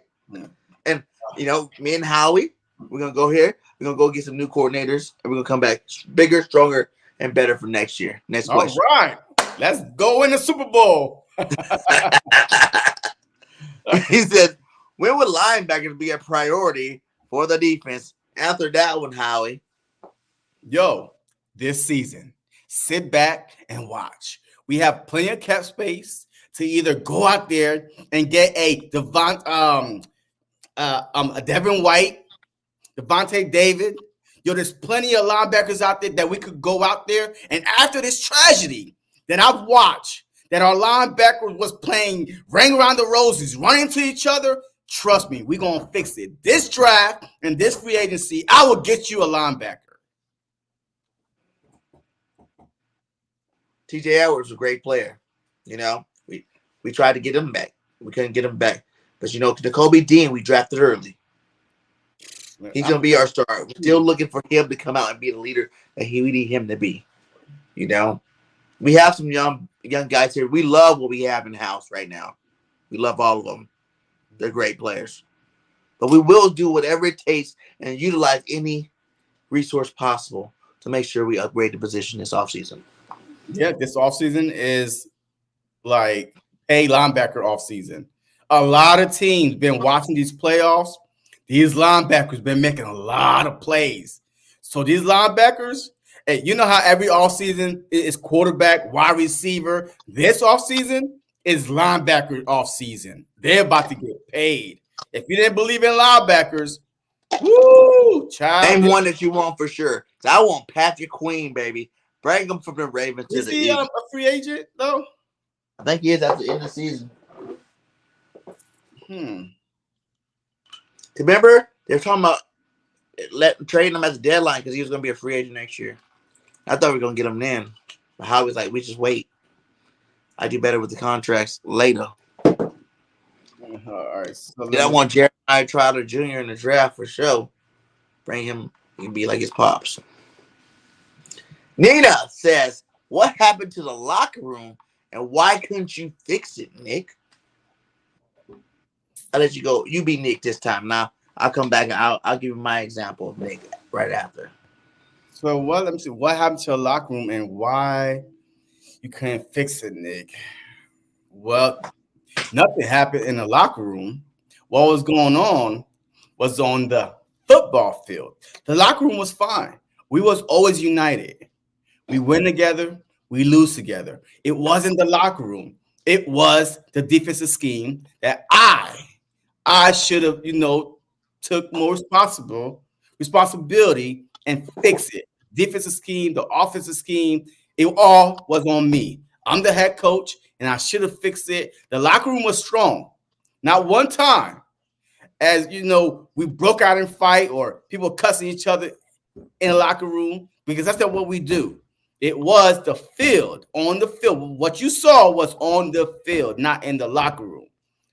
And, you know, me and Howie, we're going to go here. We're going to go get some new coordinators. And we're going to come back bigger, stronger, and better for next year. Next question.
All right. Let's go in the Super Bowl.
He said, when would linebackers be a priority for the defense? After that one, Howie.
Yo, this season, sit back and watch. We have plenty of cap space to either go out there and get a Devin White, Devontae David. Yo, there's plenty of linebackers out there that we could go out there. And after this tragedy that I've watched, that our linebacker was playing ring around the roses, running into each other, trust me, we're going to fix it. This draft and this free agency, I will get you a linebacker.
TJ Edwards was a great player. You know, we tried to get him back. We couldn't get him back. But, you know, Nakobe Dean, we drafted early. He's going to be our star. We're still looking for him to come out and be the leader that we need him to be. You know, we have some young guys here. We love what we have in-house right now. We love all of them. They're great players. But we will do whatever it takes and utilize any resource possible to make sure we upgrade the position this offseason.
Yeah, this offseason is like a linebacker offseason. A lot of teams been watching these playoffs. These linebackers been making a lot of plays. So these linebackers, hey, you know how every offseason is quarterback, wide receiver. This offseason is linebacker offseason. They're about to get paid. If you didn't believe in linebackers, woo, child.
Name one that you want for sure. So I want Patrick Queen, baby. Bring him from the Ravens to the Eagles.
Is he a free agent, though?
I think he is at the end of the season. Remember, they were talking about trading him at the deadline because he was going to be a free agent next year. I thought we were going to get him then. But Howie was like, we just wait. I do better with the contracts later.
All right. So
I want Jeremiah Trotter Jr. in the draft for sure. Bring him. He can be like his pops. Nina says, what happened to the locker room and why couldn't you fix it, Nick? I'll let you go. You be Nick this time. Now, I'll come back and I'll give you my example of Nick right after.
So let me see. What happened to the locker room and why you couldn't fix it, Nick? Well, nothing happened in the locker room. What was going on was on the football field. The locker room was fine. We was always united. We win together, we lose together. It wasn't the locker room. It was the defensive scheme that I should have, took more responsibility and fix it. Defensive scheme, the offensive scheme, it all was on me. I'm the head coach, and I should have fixed it. The locker room was strong. Not one time, as we broke out in fight or people cussing each other in the locker room, because that's not what we do. It was the field, on the field. What you saw was on the field, not in the locker room.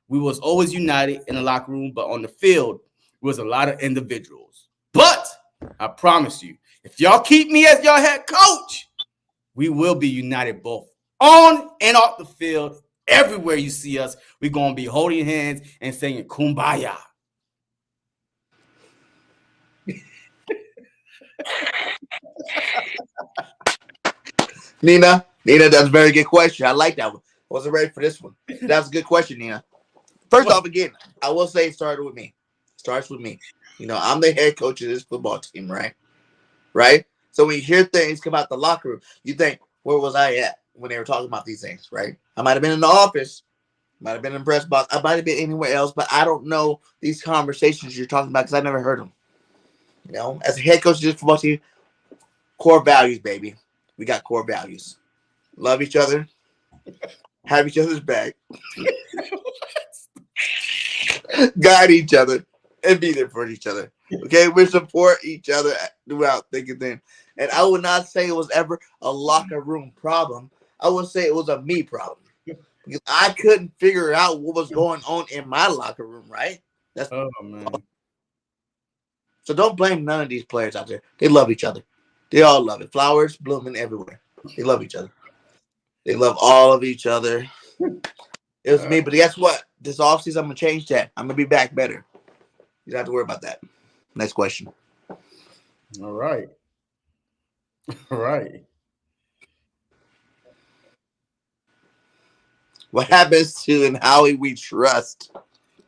We was always united in the locker room, but on the field was a lot of individuals. But I promise you, if y'all keep me as your head coach, we will be united both on and off the field. Everywhere you see us, we're going to be holding hands and singing Kumbaya.
Nina, that's a very good question. I like that one. I wasn't ready for this one. That's a good question, Nina. First off, again, I will say it started with me. Starts with me. I'm the head coach of this football team, right? Right? So when you hear things come out the locker room, you think, where was I at when they were talking about these things, right? I might have been in the office. Might have been in the press box. I might have been anywhere else, but I don't know these conversations you're talking about because I never heard them. As a head coach of this football team, core values, baby. We got core values. Love each other. Have each other's back. guide each other, and be there for each other. Okay, we support each other throughout thick and thin. And I would not say it was ever a locker room problem. I would say it was a me problem. Because I couldn't figure out what was going on in my locker room, right? That's
man.
So don't blame none of these players out there. They love each other. They all love it. Flowers blooming everywhere. They love each other. They love all of each other. It was me, but guess what? This offseason, I'm going to change that. I'm going to be back better. You don't have to worry about that. Next question.
All right. All right.
What happens to in Howie we trust?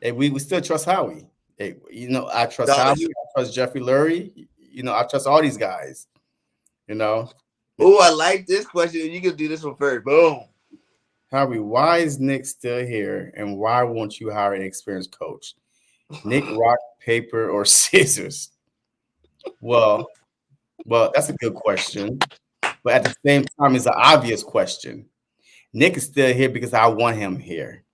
Hey, we still trust Howie. Hey, I trust
No,
Howie. I trust Jeffrey Lurie. I trust all these guys.
Oh, I like this question. You can do this one first. Boom.
Howie, why is Nick still here, and why won't you hire an experienced coach? Nick, rock, paper, or scissors? Well, that's a good question, but at the same time, it's an obvious question. Nick is still here because I want him here.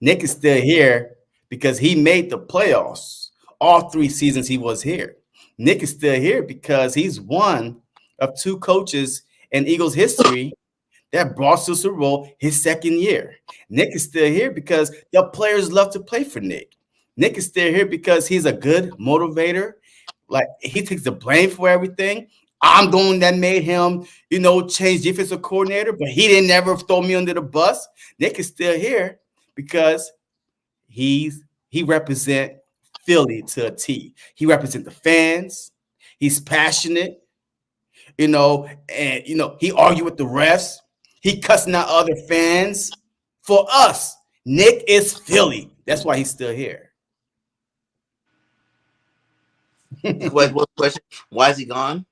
Nick is still here because he made the playoffs all 3 seasons he was here. Nick is still here because he's one of 2 coaches in Eagles history that brought to the Super Bowl his 2nd year. Nick is still here because the players love to play for Nick. Nick is still here because he's a good motivator. Like, he takes the blame for everything. I'm the one that made him, change defensive coordinator, but he didn't ever throw me under the bus. Nick is still here because he represents Philly to a T. He represents the fans. He's passionate, and he argued with the refs. He cussing out other fans. For us, Nick is Philly. That's why he's still here.
What question? Why is he gone?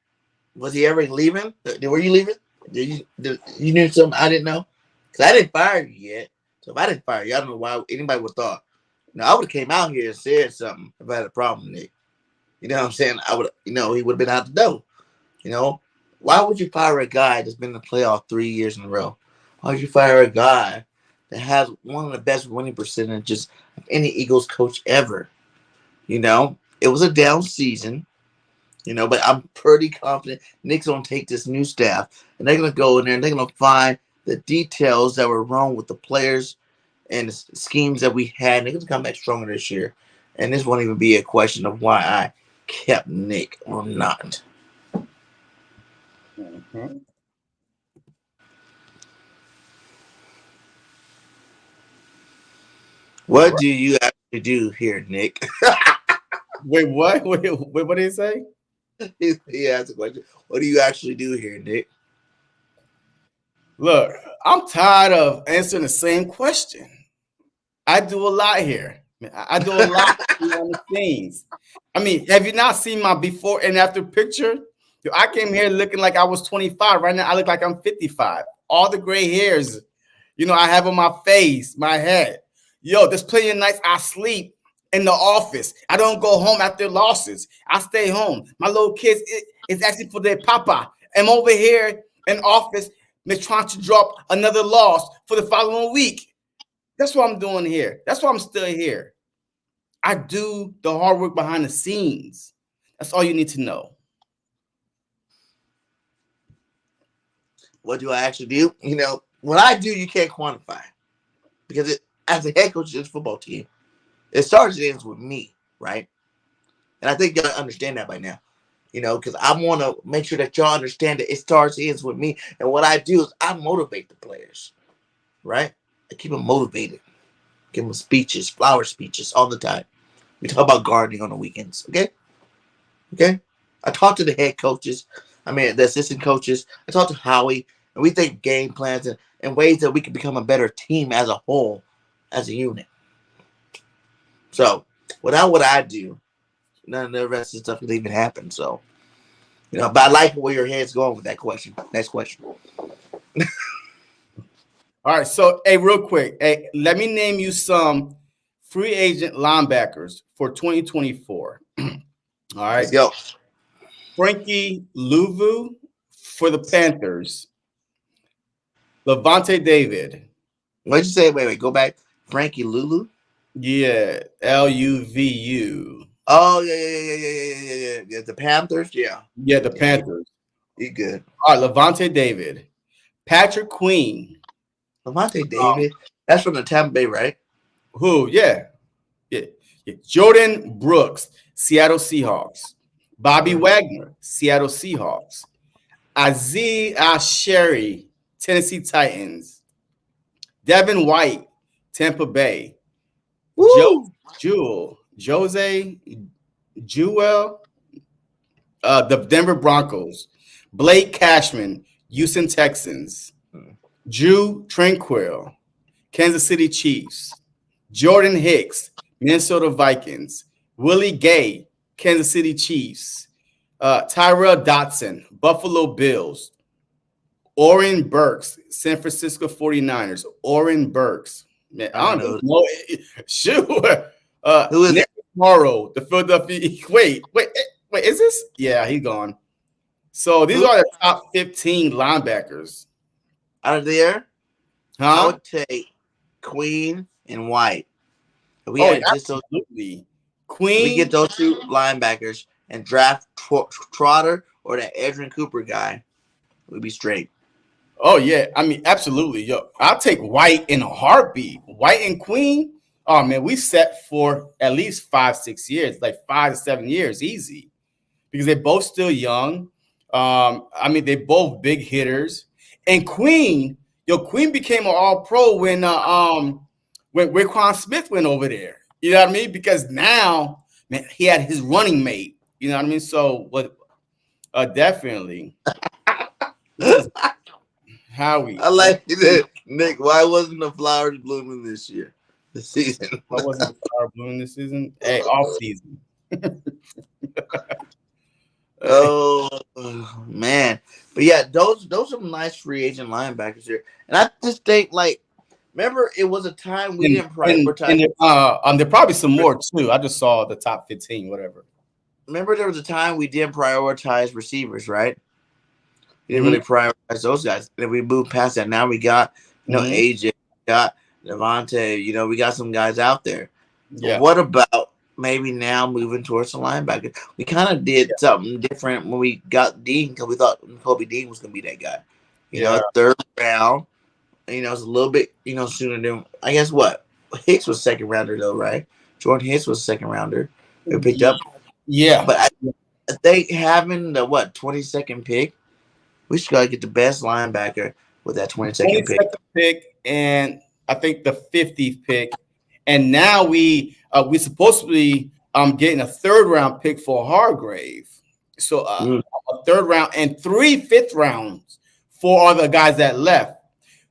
Was he ever leaving? Were you leaving? You knew something I didn't know? Because I didn't fire you yet. So if I didn't fire you, I don't know why anybody would have thought. I would have came out here and said something if I had a problem, Nick. You know what I'm saying? I would, he would have been out the door. Why would you fire a guy that's been in the playoff 3 years in a row? Why would you fire a guy that has one of the best winning percentages of any Eagles coach ever? It was a down season, but I'm pretty confident Nick's going to take this new staff and they're going to go in there and they're going to find the details that were wrong with the players and the schemes that we had. And they're going to come back stronger this year. And this won't even be a question of why I kept Nick or not.
Mm-hmm.
What do you actually do here, Nick?
Wait, what? Wait, what did he say?
He asked a question. What do you actually do here, Nick?
Look, I'm tired of answering the same question. I do a lot here. I do a lot behind the scenes. I mean, have you not seen my before and after picture? I came here looking like I was 25. Right now, I look like I'm 55. All the gray hairs, I have on my face, my head. There's plenty of nights I sleep in the office. I don't go home after losses. I stay home. My little kids is asking for their papa. I'm over here in office trying to drop another loss for the following week. That's what I'm doing here. That's why I'm still here. I do the hard work behind the scenes. That's all you need to know.
What do I actually do? What I do, you can't quantify. Because as a head coach of this football team, it starts and ends with me, right? And I think y'all understand that by now. Because I want to make sure that y'all understand that it starts and ends with me. And what I do is I motivate the players, right? I keep them motivated. Give them speeches, flower speeches all the time. We talk about gardening on the weekends, okay? Okay? I talk to the head coaches. The assistant coaches. I talk to Howie. And we think game plans and ways that we can become a better team as a whole, as a unit. So, without what I do, none of the rest of the stuff could even happen. So, but I like where your head's going with that question. Next question.
All right. So, hey, real quick. Hey, let me name you some free agent linebackers for 2024. All right.
Let's go.
Frankie Louvu for the Panthers. Levante David.
What'd you say? Wait, go back. Frankie Lulu?
Yeah, LUVU.
Oh yeah. The Panthers, yeah.
Yeah, the
Yeah,
Panthers.
he good.
All right, Levante David, Patrick Queen.
Lavonte David, that's from the Tampa Bay, right?
Who? Yeah. Jordan Brooks, Seattle Seahawks. Bobby Wagner, Seattle Seahawks. Aziz Asheri, Tennessee Titans. Devin White, Tampa Bay.
Woo!
Jose Jewell, the Denver Broncos. Blake Cashman, Houston Texans. Drew Tranquil, Kansas City Chiefs. Jordan Hicks, Minnesota Vikings. Willie Gay, Kansas City Chiefs. Tyrell Dotson, Buffalo Bills. Oren Burks, San Francisco 49ers. Oren Burks. Man, I don't know. Sure.
Who is
Nick Morrow, the Philadelphia. Wait, is this? Yeah, he's gone. So these are the top 15 linebackers.
Out of there,
Huh?
I would take Queen and White. If we
absolutely. Queen.
We get those two linebackers and draft Trotter or that Adrian Cooper guy, we'd be straight.
Oh yeah, I mean absolutely. Yo, I'll take White in a heartbeat. White and Queen. Oh man, we set for at least 5-6 years, like 5 to 7 years, easy, because they're both still young. I mean, they're both big hitters. And Queen became an All-Pro when Raekwon Smith went over there. You know what I mean? Because now, man, he had his running mate. You know what I mean? So, definitely. Howie.
I like it, Nick. Why wasn't the flowers blooming this year? This season.
Why wasn't the flower blooming this season? Hey, off season.
Oh man, but yeah, those are some nice free agent linebackers here, and I just think remember it was a time we didn't prioritize.
And there probably some more too. I just saw the top 15, whatever.
Remember there was a time we didn't prioritize receivers, right? We didn't really prioritize those guys. Then we moved past that. Now we got AJ, we got Levante. We got some guys out there. Yeah. But what about maybe now moving towards the linebacker? We kind of did something different when we got Dean because we thought Kobe Dean was going to be that guy. Third round. It's a little bit sooner than I guess what Hicks was second rounder though, right? Jordan Hicks was second rounder. They picked up.
Yeah,
but I think having the 22nd pick, we should gotta get the best linebacker with that 22nd
pick, and I think the 50th pick. And now we supposed to be getting a third round pick for Hargrave. So a third round and 3 fifth rounds for all the guys that left.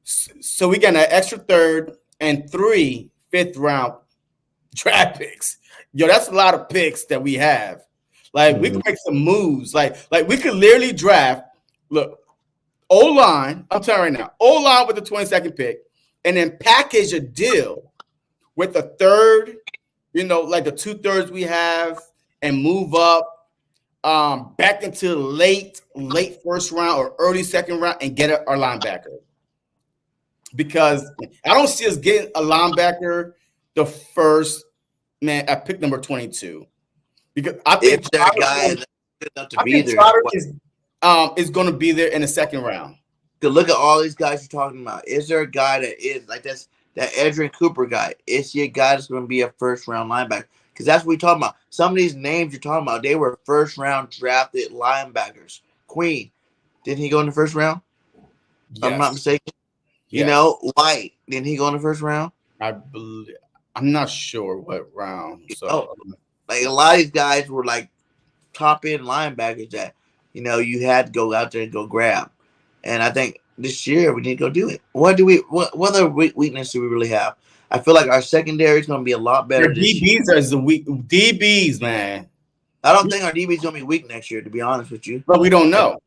So we got an extra third and 3 fifth round draft picks. Yo, that's a lot of picks that we have. Like we can make some moves. Like we could literally draft. Look, O-line. I'm telling you right now, O-line with the 22nd pick, and then package a deal with a third, like the 2/3 we have, and move up back into late first round or early second round and get our linebacker. Because I don't see us getting a linebacker the first man at pick number 22. Because I think that guy is going to be there in the second round.
To look at all these guys you're talking about, is there a guy that is like that Adrian Cooper guy? Is he a guy that's going to be a first round linebacker? Because that's what we're talking about. Some of these names you're talking about, they were first round drafted linebackers. Queen, didn't he go in the first round? Yes. I'm not mistaken. Yes. White, didn't he go in the first round?
I'm not sure what round. So
a lot of these guys were like top end linebackers that you had to go out there and go grab. And I think this year we need to go do it. What other weakness do we really have? I feel like our secondary is going to be a lot better.
Our DBs are the weak DBs, man.
I don't think our DBs going to be weak next year, to be honest with you.
But we don't know.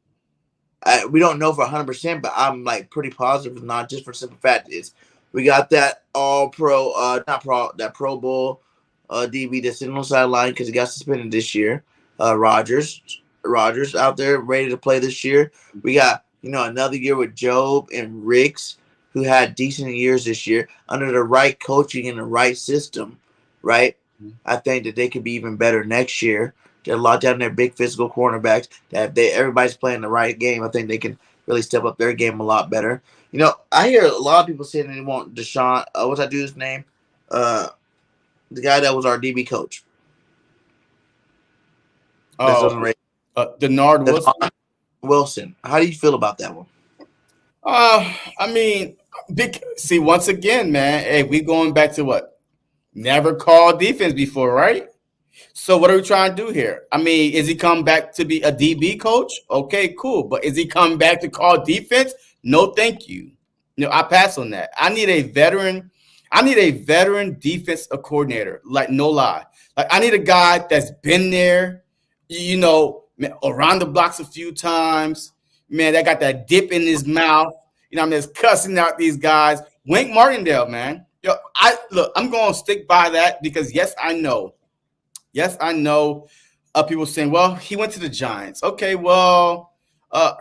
We don't know for 100%, but I'm pretty positive. Not just for simple fact is we got that All-Pro, that Pro Bowl DB that's in on the sideline because he got suspended this year. Rogers out there ready to play this year. We got another year with Job and Ricks, who had decent years this year under the right coaching and the right system. right? I think that they could be even better next year. They're locked down their big physical cornerbacks. That everybody's playing the right game. I think they can really step up their game a lot better. You know, I hear a lot of people saying they want Deshaun. What's that dude's name? The guy that was our DB coach.
Denard Wilson.
Wilson. How do you feel about that one?
I mean, see, once again, man, hey, we going back to what? Never called defense before, right? So what are we trying to do here? I mean, is he come back to be a DB coach? Okay, cool. But is he coming back to call defense? No, thank you. No, I pass on that. I need a veteran defense coordinator. Like, no lie. Like, I need a guy that's been there, you know, around the blocks a few times. Man, that got that dip in his mouth. You know, I'm just cussing out these guys. Wink Martindale, man. Yo, I'm going to stick by that because yes, I know. People saying, well, he went to the Giants. Okay, well,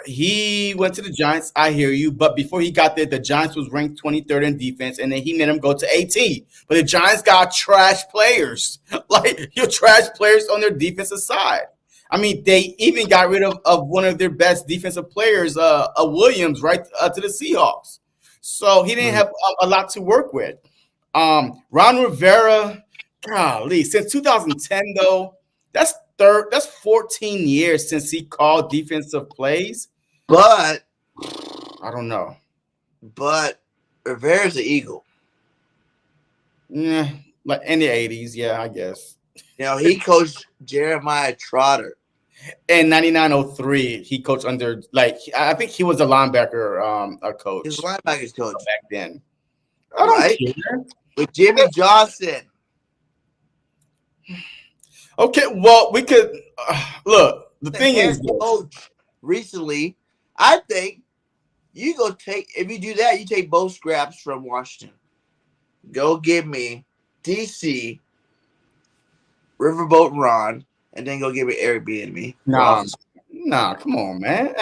he went to the Giants. I hear you. But before he got there, the Giants was ranked 23rd in defense, and then he made him go to 18. But the Giants got trash players. Like, your trash players on their defensive side. I mean, they even got rid of one of their best defensive players, Williams, right, to the Seahawks. So he didn't have a lot to work with. Ron Rivera, golly, since 2010, though, that's 14 years since he called defensive plays.
But
I don't know.
But Rivera's an Eagle.
Yeah, like in the 80s, yeah, I guess.
You know, he coached Jeremiah Trotter.
In 99-03, he coached under, like, I think he was a linebacker coach.
He was a linebackers coach
back then. I don't care.
With Jimmy Johnson.
Okay, well, we could look. The thing is,
coach recently, I think you go take, if you do that, you take both scraps from Washington. Go give me DC, Riverboat Ron, and then go give me Airbnb.
Nah, come on, man.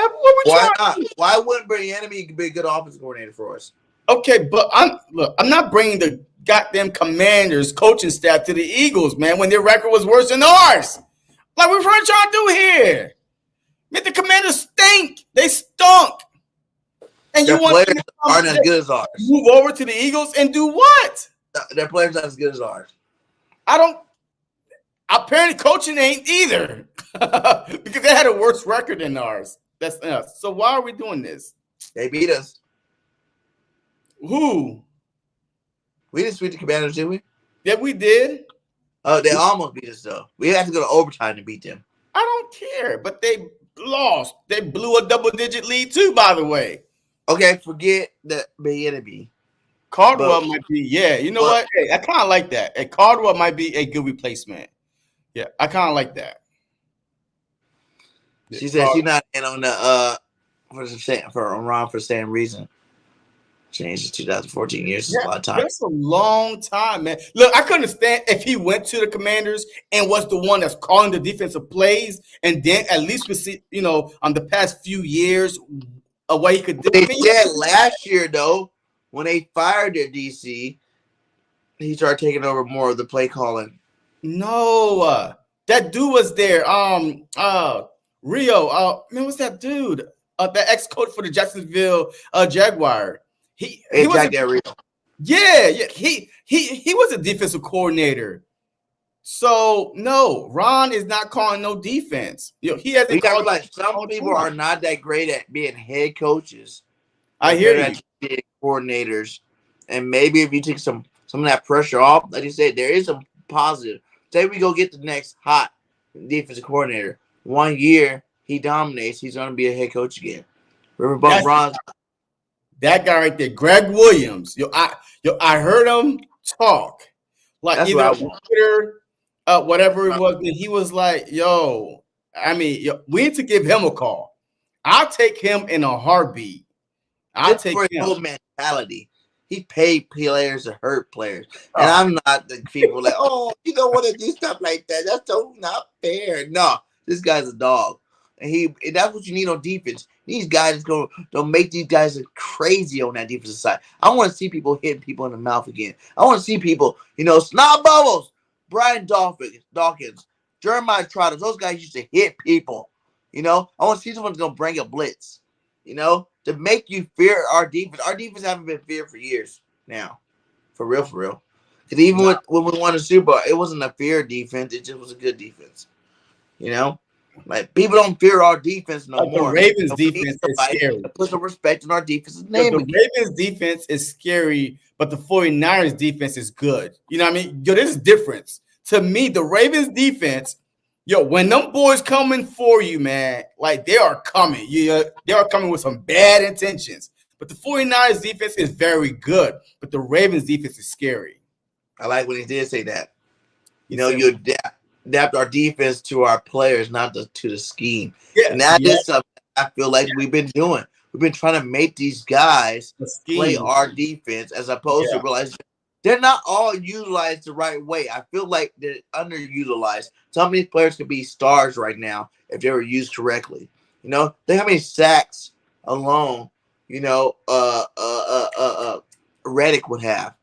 Why not? Why wouldn't Birdgang be a good offensive coordinator for us?
Okay, but I'm not bringing the goddamn Commanders coaching staff to the Eagles, man, when their record was worse than ours. Like, what are you trying to do here? Man, the Commanders stink. They stunk. And
their
you want
players aren't as good as ours.
Move over to the Eagles and do what?
Their players aren't as good as ours.
Apparently coaching ain't either. Because they had a worse record than ours. That's us. So why are we doing this?
They beat us.
Who?
We didn't sweep the Commanders, did we?
Yeah, we did.
Oh, they almost beat us, though. We had to go to overtime to beat them.
I don't care, but they lost. They blew a double-digit lead, too, by the way.
Okay, forget the enemy.
Caldwell might be, yeah. You know what? Hey, I kind of like that. Hey, Caldwell might be a good replacement. Yeah, I kind of like that.
She said she's not in on the Ron for the same reason. Changed to 2014 years. That's a lot of time.
That's a long time, man. Look, I could understand if he went to the Commanders and was the one that's calling the defensive plays, and then at least we see, you know, on the past few years, what he could do.
They said last year, though, when they fired their DC, he started taking over more of the play calling.
No, that dude was there. Rio. Man, what's that dude? The ex-coach for the Jacksonville Jaguar. He was
Rio.
Yeah. He was a defensive coordinator. So no, Ron is not calling no defense. You know, he hasn't called.
Like some people are not that great at being head coaches.
I hear you.
Being coordinators, and maybe if you take some of that pressure off, like you said, there is some positive. Say we go get the next hot defensive coordinator. 1 year he dominates, he's going to be a head coach again. Riverboat Ron.
That guy right there, Greg Williams. I heard him talk. Like
that's
either on Twitter, whatever it was, and he was like, we need to give him a call. I'll take him in a heartbeat. I'll take him.
Whole mentality. He paid players to hurt players. And I'm not the people like, you don't want to do stuff like that. That's so not fair. No, this guy's a dog. And that's what you need on defense. These guys don't make these guys crazy on that defensive side. I want to see people hitting people in the mouth again. I want to see people, snot bubbles. Brian Dawkins, Jeremiah Trotter, those guys used to hit people. You know, I want to see someone's going to bring a blitz, you know, to make you fear our defense. Our defense haven't been feared for years now. For real, for real. Because even when we won the Super Bowl, it wasn't a fear defense. It just was a good defense. You know? Like, people don't fear our defense no more.
The Ravens defense is scary.
Put some respect in our defense's name.
The Ravens defense is scary, but the 49ers defense is good. You know what I mean? Yo, there's a difference. To me, the Ravens defense, when them boys coming for you, man, like they are coming. They are coming with some bad intentions. But the 49ers defense is very good. But the Ravens defense is scary.
I like when he did say that. You know, you adapt our defense to our players, not to the scheme. Yeah, and that is something I feel like we've been doing. We've been trying to make these guys play our defense as opposed to realize they're not all utilized the right way. I feel like they're underutilized. Some of these players could be stars right now if they were used correctly. You know, think how many sacks alone, you know, Reddick would have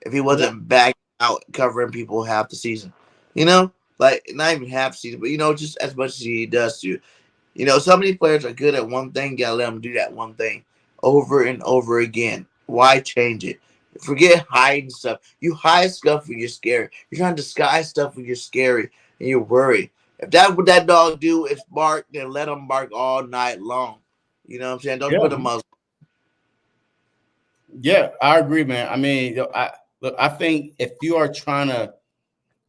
if he wasn't back out covering people half the season. You know, like not even half the season, but you know, just as much as he does to. You know, some of these players are good at one thing. Gotta let them do that one thing over and over again. Why change it? Forget hiding stuff. You hide stuff when you're scared. You're trying to disguise stuff when you're scary and you're worried. If that's what that dog do is bark, then let him bark all night long. You know what I'm saying? Don't put a muzzle.
Yeah, I agree, man. I mean, I think if you are trying to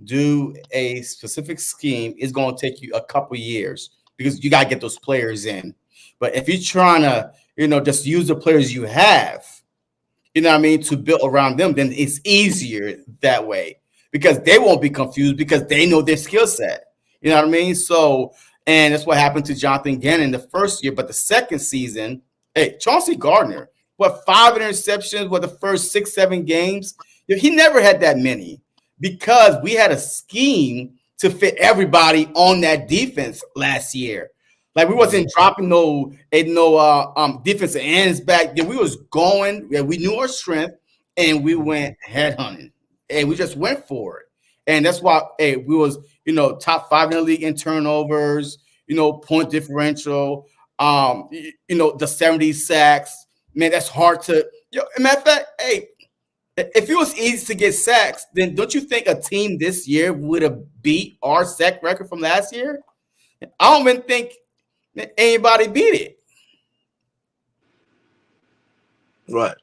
do a specific scheme, it's going to take you a couple years because you got to get those players in. But if you're trying to, you know, just use the players you have, you know what I mean, to build around them, then it's easier that way because they won't be confused because they know their skill set. You know what I mean? So, and that's what happened to Jonathan Gannon the first year. But the second season, hey, Chauncey Gardner, 5 interceptions, the first 6-7 games? He never had that many because we had a scheme to fit everybody on that defense last year. Like we wasn't dropping no defensive ends back. We was going. We knew our strength, and we went headhunting, and we just went for it. And that's why we was top 5 in the league in turnovers, point differential, the 70 sacks. Man, that's hard to. Matter of fact, if it was easy to get sacks, then don't you think a team this year would have beat our sack record from last year? I don't even think anybody beat it.
What?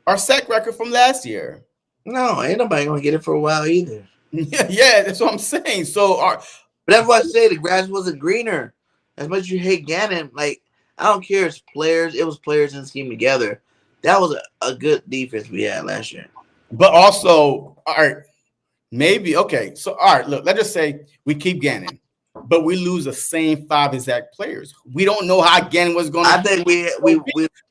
Our sack record from last year.
No, ain't nobody gonna get it for a while either.
Yeah, that's what I'm saying. So,
but that's why I say the grass wasn't greener. As much as you hate Gannon, like I don't care. It's players. It was players in the scheme together. That was a good defense we had last year.
But also, all right, maybe okay. So, all right, look. Let's just say we keep Gannon. But we lose the same 5 exact players. We don't know how Gannon was going to.
I think we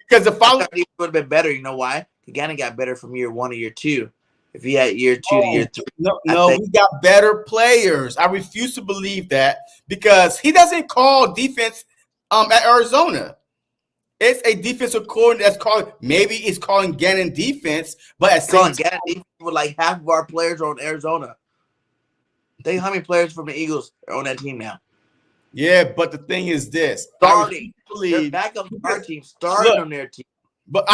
because the following
would have been better. You know why? Gannon got better from year 1 to year 2. If he had year 2 to year 3,
we got better players. I refuse to believe that because he doesn't call defense at Arizona. It's a defensive coordinator that's calling. Maybe it's calling Gannon defense, but at
calling Gannon defense with like half of our players are on Arizona. Think how many players from the Eagles are on that team now?
Yeah, but the thing is this:
starting, their backup our team starting on their team.
But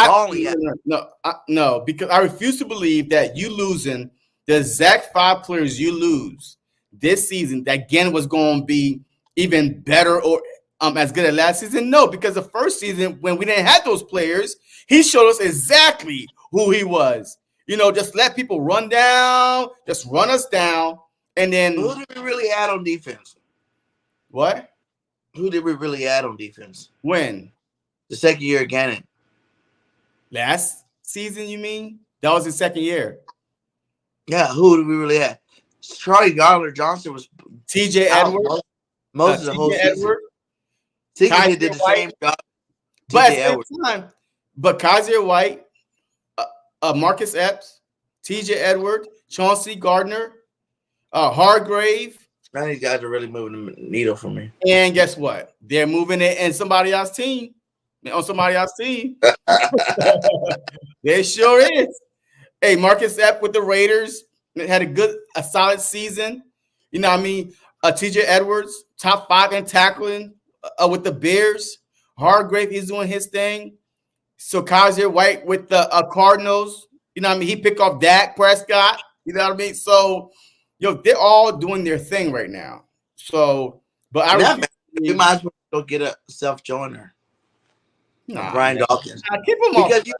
no, because I refuse to believe that you losing the exact 5 players you lose this season that again was going to be even better or as good as last season. No, because the first season when we didn't have those players, he showed us exactly who he was. Just let people run down, just run us down. And then
who did we really add on defense?
What?
Who did we really add on defense?
When?
The second year of Gannon.
Last season, you mean? That was his second year.
Yeah, who did we really add? Charlie Gardner-Johnson was
TJ Edwards.
Most of the whole season. TJ did the same job.
But at the same time, but Kaiser White, Marcus Epps, TJ Edwards, Chauncey Gardner, Hargrave.
None of these guys are really moving the needle for me.
And guess what? They're moving it in somebody else's team. On somebody else's team. There sure is. Hey, Marcus Epps with the Raiders. Had a solid season. You know what I mean? TJ Edwards, top 5 in tackling with the Bears. Hargrave, he's doing his thing. So Kaiser White with the Cardinals. You know what I mean? He picked off Dak Prescott. You know what I mean? So, they're all doing their thing right now. So, but
you might as well go get a self-joiner. Brian Dawkins.
Keep him
because you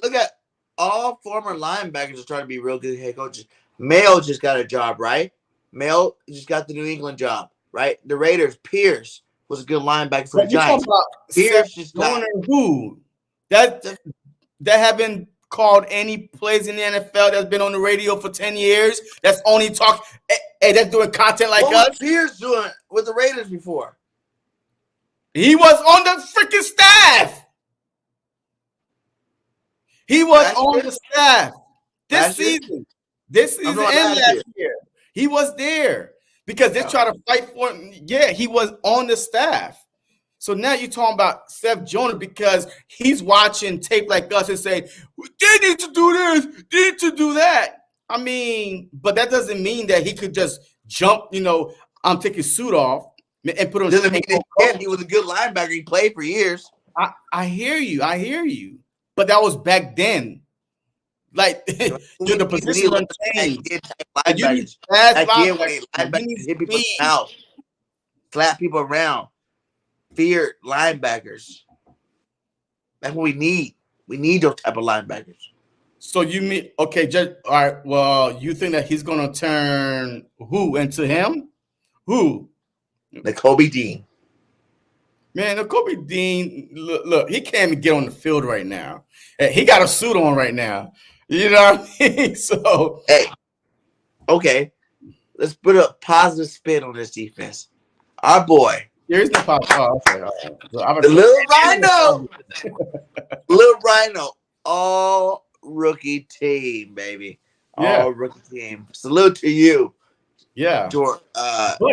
look at all former linebackers are trying to be real good head coaches. Mayo just got a job, right? Mayo just got the New England job, right? The Raiders, Pierce was a good linebacker for the Giants.
Pierce just got who? That haven't called any plays in the NFL that's been on the radio for 10 years. That's only talk. Hey, that's doing content like us.
What was Pierce doing with the Raiders before?
He was on the freaking staff. He was on the staff this season. This season and last year. He was there because they try to fight for him. Yeah, he was on the staff. So now you're talking about Seth Jonas because he's watching tape like us and saying, they need to do this, they need to do that. I mean, but that doesn't mean that he could just jump, take his suit off and put on.
Doesn't mean he was a good linebacker. He played for years.
I hear you. But that was back then. Like the position changed.
Linebackers hit people out, slap people around, feared linebackers. That's what we need. We need those type of linebackers.
So you mean all right? Well, you think that he's gonna turn who into him? Who?
The Kobe Dean.
Man, the Kobe Dean. Look, he can't even get on the field right now. He got a suit on right now. You know what I mean? So
hey, okay, let's put a positive spin on this defense. Our boy.
There's no positive. Oh, okay. So
the little Rhino, all rookie team, baby. All rookie team. Salute to you.
Yeah.
George,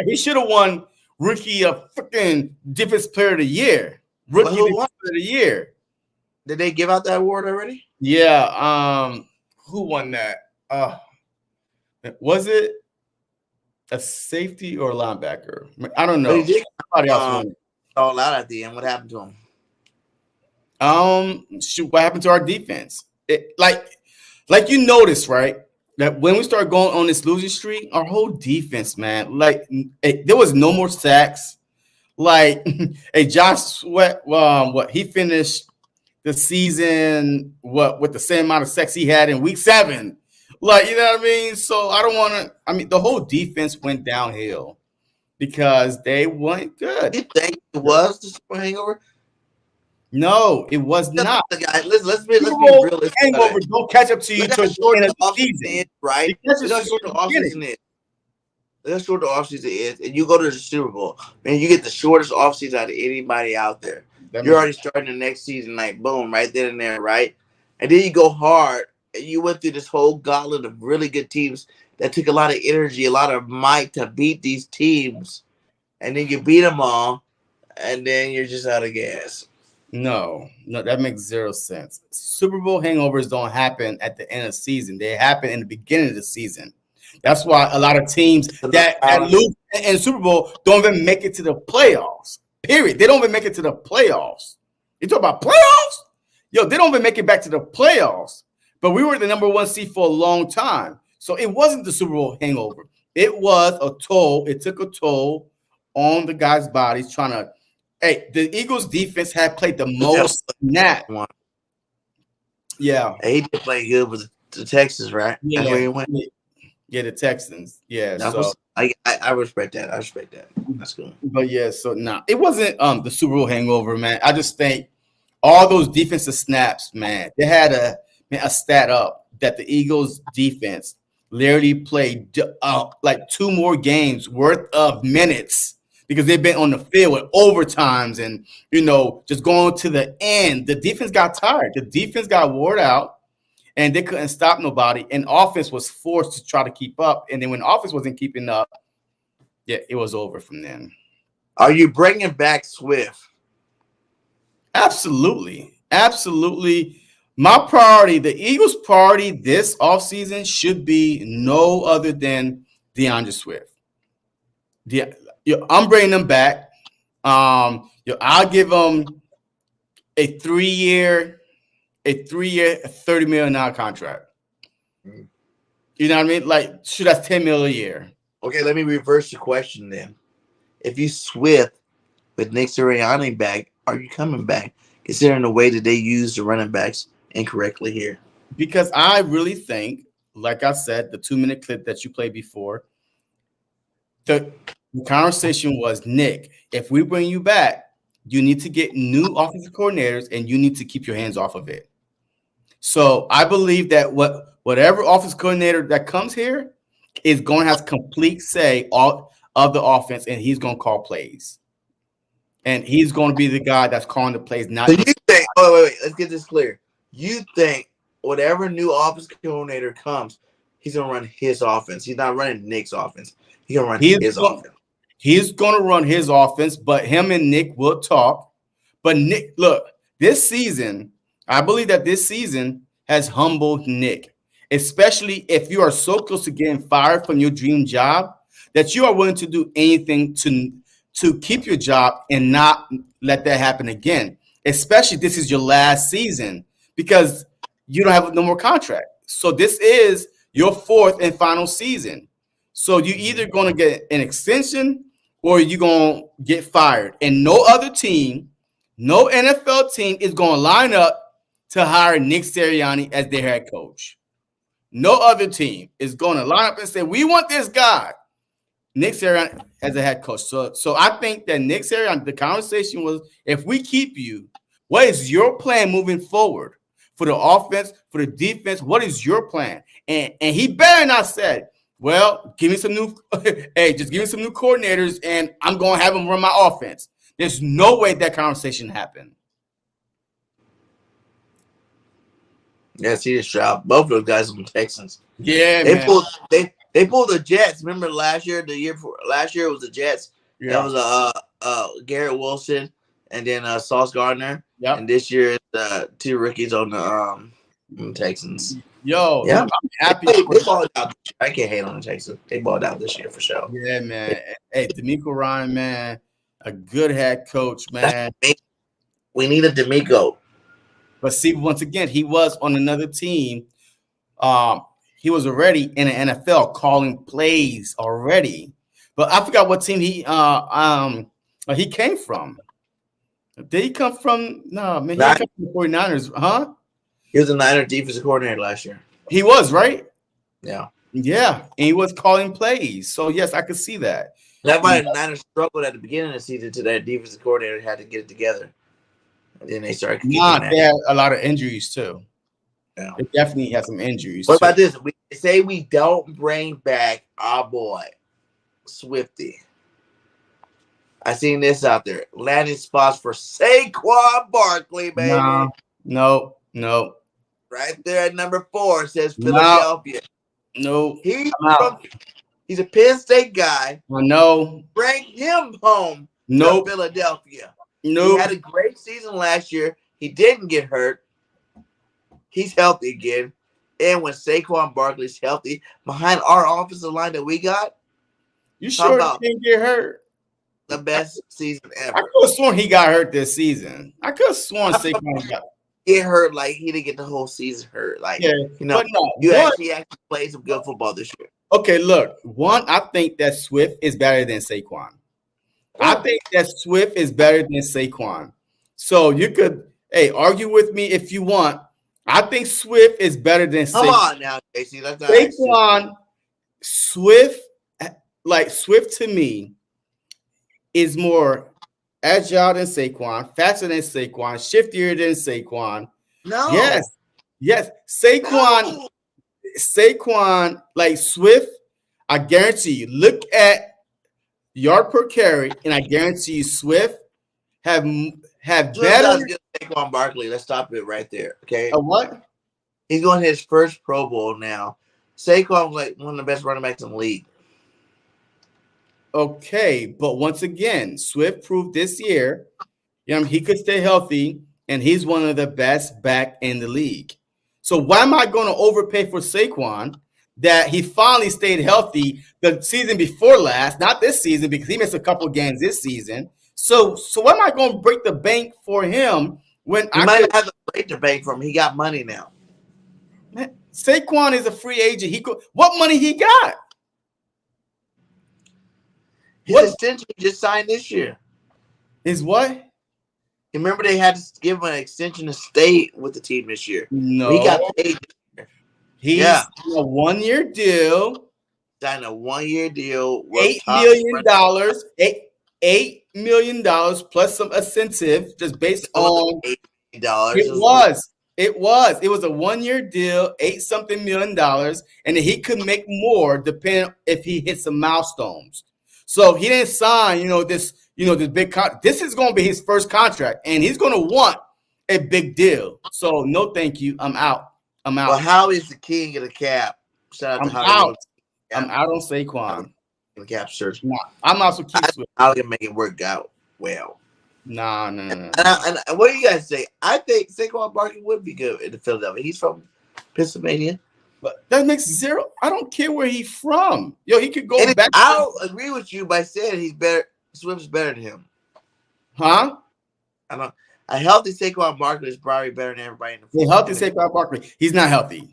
he should have won rookie of freaking defense player of the year. Rookie defense player of the year.
Did they give out that award already?
Yeah. Who won that? Was it a safety or a linebacker? I don't know.
Somebody else won it. All out at the end. What happened to him?
What happened to our defense? Like you notice, right? That when we start going on this losing streak, our whole defense, man, there was no more sacks. Like, Josh Sweat, he finished the season with the same amount of sacks he had in week 7. Like, you know what I mean? So I don't want to. I mean, the whole defense went downhill because they weren't good.
You think it was the Super Hangover?
No, it was not.
Let's be realistic.
Hangover don't catch up to you until the end of the season,
right? Look how short the offseason is. Look how short the offseason is, and you go to the Super Bowl, man. You get the shortest offseason out of anybody out there. You're already starting the next season, like boom, right then and there, right? And then you go hard, and you went through this whole gauntlet of really good teams that took a lot of energy, a lot of might to beat these teams, and then you beat them all, and then you're just out of gas.
No, that makes zero sense. Super Bowl hangovers don't happen at the end of the season. They happen in the beginning of the season. That's why a lot of teams that lose in Super Bowl don't even make it to the playoffs. Period. They don't even make it to the playoffs. You talk about playoffs? They don't even make it back to the playoffs. But we were the number 1 seed for a long time. So it wasn't the Super Bowl hangover. It was a toll. It took a toll on the guys' bodies trying to. Hey, the Eagles defense had played the most snaps. Yeah.
He did play good with the Texans, right?
Yeah.
That's where he went.
Yeah, the Texans. Yeah.
I respect that. I respect that. That's cool.
But yeah, so it wasn't the Super Bowl hangover, man. I just think all those defensive snaps, man, they had a stat up that the Eagles defense literally played like 2 more games worth of minutes because they've been on the field with overtimes and, just going to the end. The defense got tired. The defense got wore out. And they couldn't stop nobody. And offense was forced to try to keep up. And then when offense wasn't keeping up, it was over from then.
Are you bringing back Swift?
Absolutely. Absolutely. My priority, the Eagles' priority this offseason should be no other than Andreswift. I'm bringing them back. I'll give them a 3-year, $30 million contract. You know what I mean? Like, shoot, that's $10 million a year.
Okay, let me reverse the question then. If you Swift with Nick Sirianni back, are you coming back? Considering the way that they use the running backs incorrectly here.
Because I really think, like I said, the 2-minute clip that you played before, the conversation was, Nick, if we bring you back, you need to get new offensive coordinators and you need to keep your hands off of it. So I believe that whatever offensive coordinator that comes here is going to have complete say of the offense, and he's going to call plays. And he's going to be the guy that's calling the plays. Not.
So you think? Oh, wait. Let's get this clear. You think whatever new offensive coordinator comes, he's going to run his offense. He's not running Nick's offense. He's going to run his offense.
He's going to run his offense, but him and Nick will talk. But Nick, look, this season, I believe that this season has humbled Nick, especially if you are so close to getting fired from your dream job that you are willing to do anything to keep your job and not let that happen again. Especially this is your last season because you don't have no more contract. So this is your 4th and final season. So you either going to get an extension or you're going to get fired. And no other team, no NFL team is going to line up to hire Nick Sirianni as their head coach. No other team is going to line up and say, we want this guy, Nick Sirianni, as a head coach. So I think that Nick Sirianni, the conversation was, if we keep you, what is your plan moving forward for the offense, for the defense? What is your plan? And he better not said, well, give me some new, just give me some new coordinators and I'm going to have them run my offense. There's no way that conversation happened.
Yeah, see this Stroud. Both of those guys on the Texans.
Yeah,
they
man.
pulled the Jets. Remember last year? Last year it was the Jets. Yeah. That was Garrett Wilson and then Sauce Gardner.
Yep.
And this year it's 2 rookies on the Texans.
Yo, yeah. I'm happy.
They balled out. I can't hate on the Texans. They balled out this year for sure.
Yeah, man. Hey, D'Amico Ryan, man, a good head coach, man.
We need a D'Amico.
But see, once again, he was on another team. He was already in the NFL calling plays already. But I forgot what team he came from. Did he come from? No, man, he came from the 49ers, huh?
He was a Niners defensive coordinator last year.
He was, right?
Yeah.
Yeah, and he was calling plays. So, yes, I could see that.
That's why the Niners struggled at the beginning of the season to that defensive coordinator had to get it together. And then they started
they had a lot of injuries, too.
Yeah.
They definitely had some injuries.
What about this? We say we don't bring back our boy, Swifty. I seen this out there. Landing spots for Saquon Barkley, baby.
No.
Right there at number 4, it says Philadelphia.
No.
He's a Penn State guy.
I know.
Bring him home to Philadelphia.
No.
He had a great season last year. He didn't get hurt. He's healthy again. And when Saquon Barkley's healthy, behind our offensive line that we got,
you sure he didn't get hurt?
The best season ever.
I could have sworn he got hurt this season. I could have sworn Saquon got
hurt. Like he didn't get the whole season hurt. Like actually played some good football this year.
Okay, look. One, I think that Swift is better than Saquon. I think that Swift is better than Saquon. So you could, argue with me if you want. I think Swift is better than Saquon.
Come on now, Casey.
Saquon, Swift to me is more agile than Saquon, faster than Saquon, shiftier than Saquon.
No.
Yes. Saquon, like Swift, I guarantee you, look at yard per carry, and I guarantee you Swift have better.
Saquon Barkley. Let's stop it right there. Okay.
A what?
He's going his first Pro Bowl now. Saquon was like one of the best running backs in the league.
Okay, but once again, Swift proved this year, he could stay healthy. and he's one of the best back in the league. So why am I going to overpay for Saquon that he finally stayed healthy the season before last, not this season because he missed a couple games this season. So why am I going to break the bank for him when
I might have to break the bank for him? He got money now.
Man, Saquon is a free agent. What money he got?
His extension he just signed this year.
Is what?
Remember they had to give him an extension to stay with the team this year.
No.
He got paid.
He's a 1-year deal.
Signed a 1-year deal.
$8 million. $8 million plus some incentive just based on
$8 million.
It was a 1-year deal, $8-something million, and then he could make more depending if he hits some milestones. So he didn't sign, this big contract. This is going to be his first contract, and he's going to want a big deal. So no, thank you. I'm out.
Well, Howie is the king of the cap. Shout out to Howie.
I'm out on Saquon.
The cap search.
Nah, I'm also keep Swift.
I'll make it work out well.
Nah.
And what do you guys say? I think Saquon Barkley would be good in the Philadelphia. He's from Pennsylvania.
But that makes zero. I don't care where he's from. He could go back.
I'll agree with you by saying he's better. Swift's better than him.
Huh?
I don't. A healthy Saquon Barkley is probably better than everybody in the
field. Healthy Saquon Barkley. He's not healthy.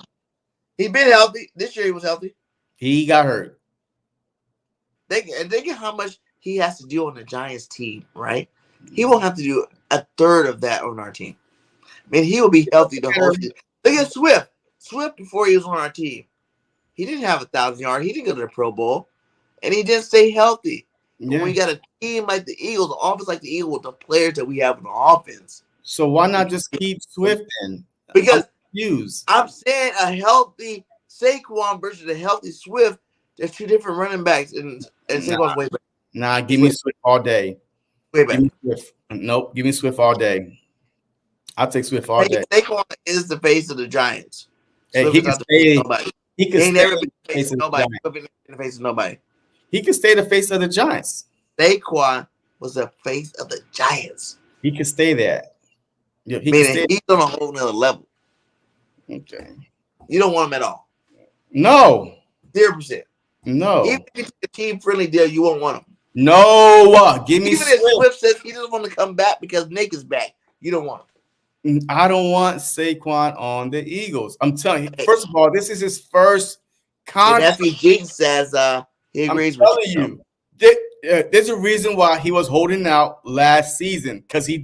He's been healthy. This year he was healthy.
He got hurt.
Think how much he has to do on the Giants team, right? He won't have to do a third of that on our team. I mean, he will be healthy the whole season. Look at Swift. Swift, before he was on our team, he didn't have 1,000 yards. He didn't go to the Pro Bowl, and he didn't stay healthy. Yeah. When we got a team like the Eagles, an offense like the Eagles, with the players that we have in the offense.
So why not just keep Swift in?
Because I'm saying a healthy Saquon versus a healthy Swift, there's two different running backs, and Saquon's way better.
Nah, give me Swift all day.
Way better.
Nope, give me Swift all day. I'll take Swift all day.
Saquon is the face of the Giants.
Hey, he can stay. He can
never been the face of nobody. Been the face of nobody.
He can stay the face of the Giants.
Saquon was the face of the Giants.
He can stay there.
Yeah, he's on a whole nother level.
Okay.
You don't want him at all.
No.
0%.
No.
Even if it's a team-friendly deal, you won't want him.
No. Give me
Even if Swift says he doesn't want to come back because Nick is back, you don't want him.
I don't want Saquon on the Eagles. I'm telling you. First of all, this is his first contract.
Nephew Jinx says he agrees with you.
There's a reason why he was holding out last season because he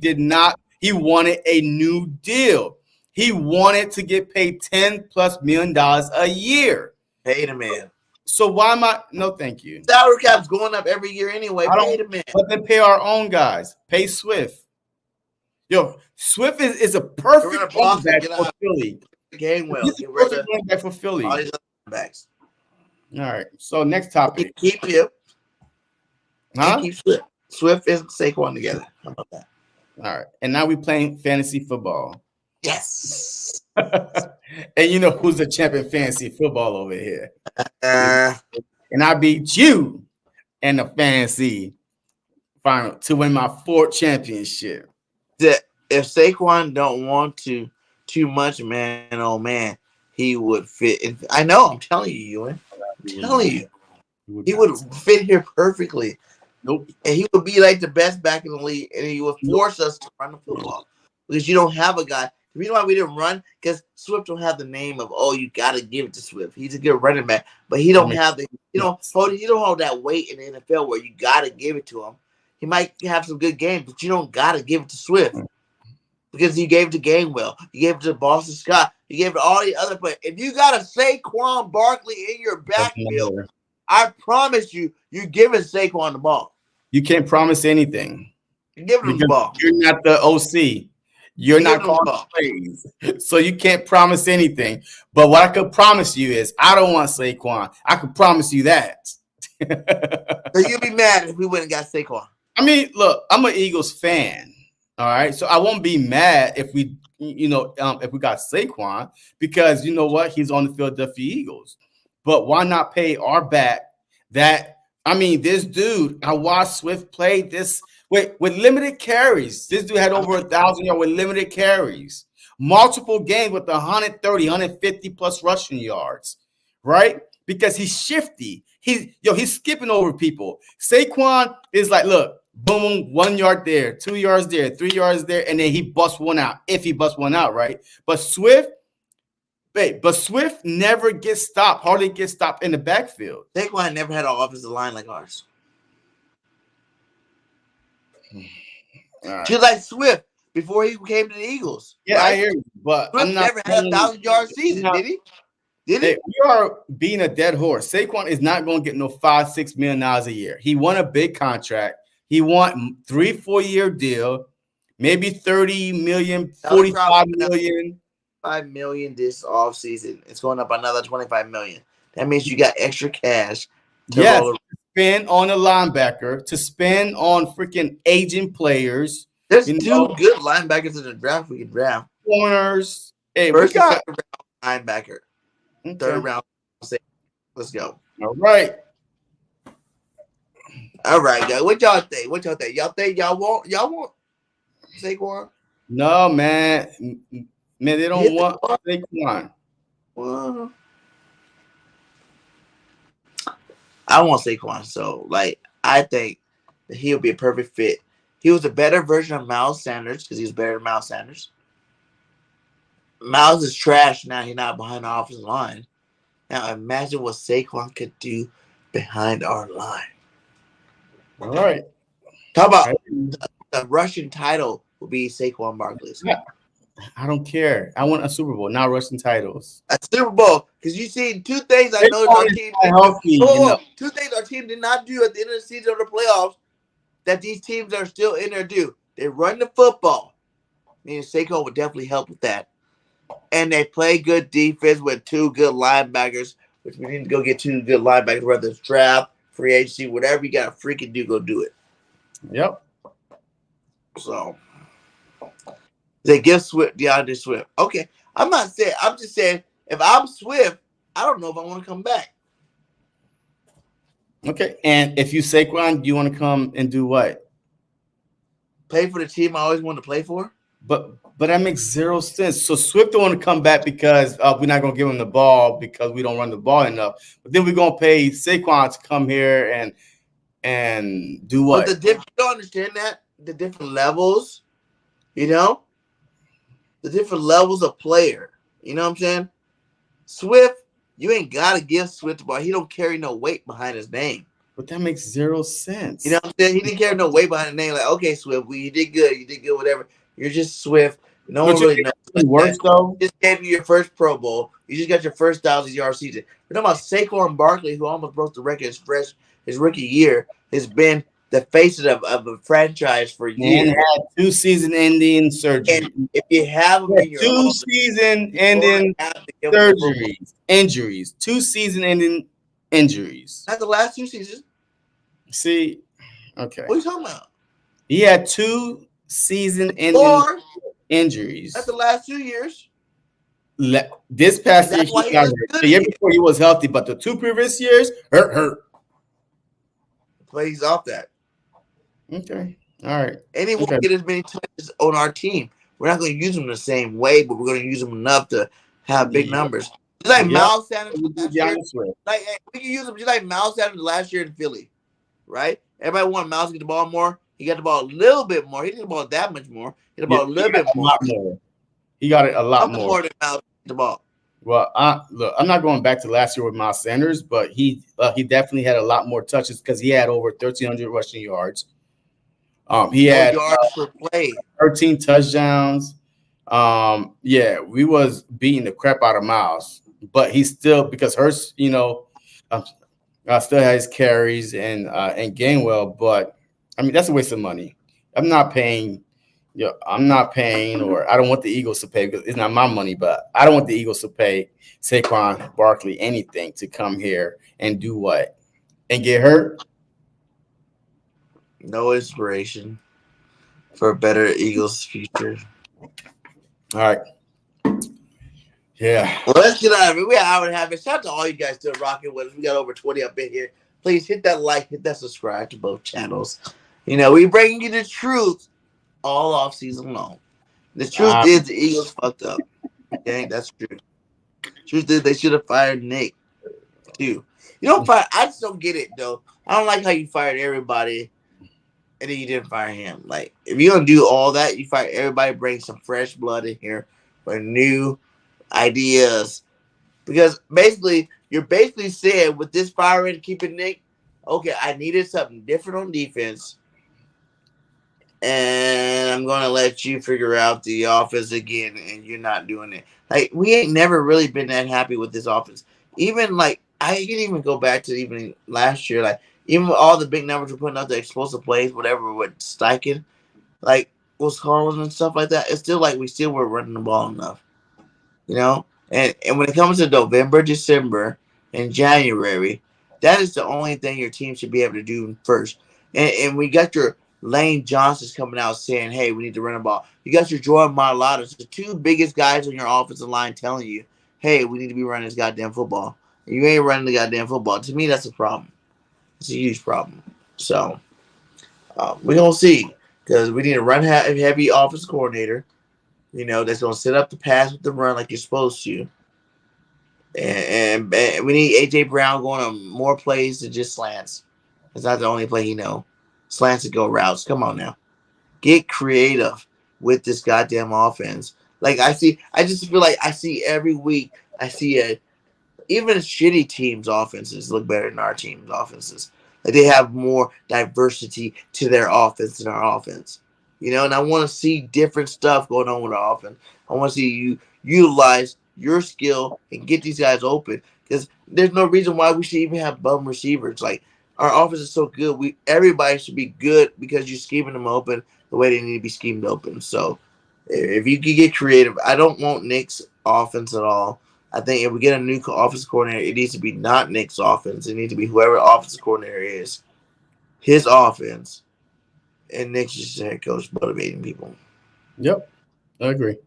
wanted a new deal. He wanted to get paid $10+ million a year.
Pay the man.
So why am I? No, thank you.
Salary cap's going up every year anyway. Pay the man.
Let them pay our own guys. Pay Swift. Swift is a perfect quarterback for Philly.
Game well.
He's a perfect quarterback for Philly.
All these other backs.
All right. So next topic.
Keep him.
Huh?
Keep Swift. Swift and Saquon together. How about that?
All right. And now we're playing fantasy football.
Yes.
And you know who's the champion fantasy football over here? And I beat you in the fantasy final to win my 4th championship.
If Saquon don't want to too much, man, oh man, he would fit. I know. I'm telling you, Ewan. I'm telling you, he would fit here perfectly.
Nope.
And he would be like the best back in the league, and he would force us to run the football because you don't have a guy. The reason why we didn't run because Swift don't have the name of you got to give it to Swift. He's a good running back, but he don't have he don't hold that weight in the NFL where you got to give it to him. He might have some good games, but you don't got to give it to Swift because you gave it to Gainwell, you gave it to Boston Scott, you gave it to all the other players. If you got a Saquon Barkley in your backfield, I promise you, you're giving Saquon the ball.
You can't promise anything.
You're giving him the ball.
You're not the OC. You're not calling plays, so you can't promise anything. But what I could promise you is I don't want Saquon. I could promise you that.
So you'd be mad if we wouldn't got Saquon.
I mean, look, I'm an Eagles fan. All right, so I won't be mad if we, if we got Saquon because you know what, he's on the Philadelphia Eagles. But why not pay our back? This dude, I watched Swift play this with limited carries. This dude had over 1,000 yards with limited carries. Multiple games with 130, 150 plus rushing yards, right? Because he's shifty. He's skipping over people. Saquon is like, look, boom, 1 yard there, 2 yards there, 3 yards there, and then he busts one out. If he busts one out, right? But Swift never gets stopped, hardly gets stopped in the backfield.
Saquon never had an offensive line like ours.
Right.
Just like Swift before he came to the Eagles.
Yeah,
right?
I hear you, but
Swift
I'm not
never had a 1,000-yard season, did he? Did he?
Hey, we are being a dead horse. Saquon is not going to get no $5-6 million a year. He won a big contract. He won 3-4 year deal, maybe 30 million, 45 million.
5 million this offseason. It's going up another 25 million. That means you got extra cash
to spend on a linebacker, to spend on freaking aging players.
There's two good linebackers in the draft we can draft.
Corners. Hey,
first and second round linebacker.
Okay.
Third round. Let's go.
All right.
All right, guys. What y'all think? Y'all think y'all want Saquon?
No, man. Man, they don't want Saquon.
Well, I want Saquon. So, I think that he'll be a perfect fit. He was a better version of Miles Sanders because he was better than Miles Sanders. Miles is trash now. He's not behind the offensive line. Now, imagine what Saquon could do behind our line.
All right.
Talk about the Russian title will be Saquon Barkley's.
I don't care. I want a Super Bowl, not Russian titles.
A Super Bowl, because you see two things I know our team. Two things our team did not do at the end of the season or the playoffs that these teams are still in there do. They run the football. Meaning Saquon would definitely help with that. And they play good defense with two good linebackers, which we need to go get two good linebackers, whether it's draft, free agency, whatever you got to freaking do, go do it.
Yep.
So they give DeAndre Swift. Okay. I'm just saying if I'm Swift, I don't know if I want to come back.
Okay. And if you Saquon, do you want to come and do what?
Play for the team I always wanted to play for?
But that makes zero sense. So Swift don't want to come back because we're not going to give him the ball because we don't run the ball enough. But then we're going to pay Saquon to come here and do what?
But you don't understand that? The different levels, the different levels of player. You know what I'm saying? Swift, you ain't got to give Swift the ball. He don't carry no weight behind his name.
But that makes zero sense.
You know what I'm saying? He didn't carry no weight behind his name. Like, okay, Swift, you did good, whatever. You're just Swift. No one really knows.
Worse though.
You just gave you your first Pro Bowl. You just got your first 1,000-yard season. We're talking about Saquon Barkley, who almost broke the record his rookie year, has been the face of a franchise for years.
And had 2 season-ending surgery.
And if you have him in your
2 season-ending surgeries, injuries, 2 season-ending injuries.
Not the last 2 seasons.
See, okay.
What are you talking about?
He had 2 season-ending injuries.
That's the last 2 years.
This past year, he got hurt. The year before, he was healthy, but the 2 previous years, hurt.
But he's off that.
Okay. All right.
And he won't get as many touches on our team. We're not going to use him the same way, but we're going to use him enough to have big numbers. Just like Miles Sanders last year. We can use him just like Miles Sanders last year in Philly, right? Everybody wanted Miles to get the ball more. He got the ball a little bit more. He didn't get the ball that much more. He got the ball a little bit more.
He got it a lot more.
Than Miles the ball.
Well, look, I'm not going back to last year with Miles Sanders, but he definitely had a lot more touches because he had over 1,300 rushing yards. He had
yards per play,
13 touchdowns. We was beating the crap out of Miles, but he still, because Hurts, still has carries and Gainwell, but I mean that's a waste of money. I'm not paying, or I don't want the Eagles to pay because it's not my money, but I don't want the Eagles to pay Saquon Barkley anything to come here and do what? And get hurt?
No inspiration for a better Eagles future.
All right. Yeah.
Well, let's get out of it. We're an hour and a half. Shout out to all you guys still rocking with us. We got over 20 up in here. Please hit that like, hit that subscribe to both channels. You know, we bring you the truth all off season long. The truth is the Eagles fucked up. Okay, that's true. Truth is they should have fired Nick too. You don't fire. I just don't get it though. I don't like how you fired everybody and then you didn't fire him. Like if you're gonna do all that, you fire everybody. Bring some fresh blood in here for new ideas. Because basically, you're basically saying with this firing and keeping Nick, okay, I needed something different on defense. And I'm going to let you figure out the offense again, and you're not doing it. Like, we ain't never really been that happy with this offense. Even, like, I can even go back to even last year. Like, even with all the big numbers we're putting up, the explosive plays, whatever, with Steichen, like, was calling and stuff like that, it's still like we still were running the ball enough. You know? And when it comes to November, December, and January, that is the only thing your team should be able to do first. And we got your Lane Johnson's coming out saying, hey, we need to run the ball. You got your Jordan Mailata's, the two biggest guys on your offensive line telling you, hey, we need to be running this goddamn football. And you ain't running the goddamn football. To me, that's a problem. It's a huge problem. So, we're going to see. Because we need a run heavy offense coordinator, you know, that's going to set up the pass with the run like you're supposed to. And we need A.J. Brown going on more plays than just slants. It's not the only play he know. Slants to go routes. Come on now. Get creative with this goddamn offense. Like I just feel like I see every week, even shitty teams' offenses look better than our team's offenses. Like they have more diversity to their offense than our offense. You know, and I want to see different stuff going on with our offense. I want to see you utilize your skill and get these guys open. Because there's no reason why we should even have bum receivers. Like our offense is so good. Everybody should be good because you're scheming them open the way they need to be schemed open. So if you can get creative, I don't want Nick's offense at all. I think if we get a new offense coordinator, it needs to be not Nick's offense. It needs to be whoever offense coordinator is, his offense, and Nick's just the head coach motivating people.
Yep, I agree.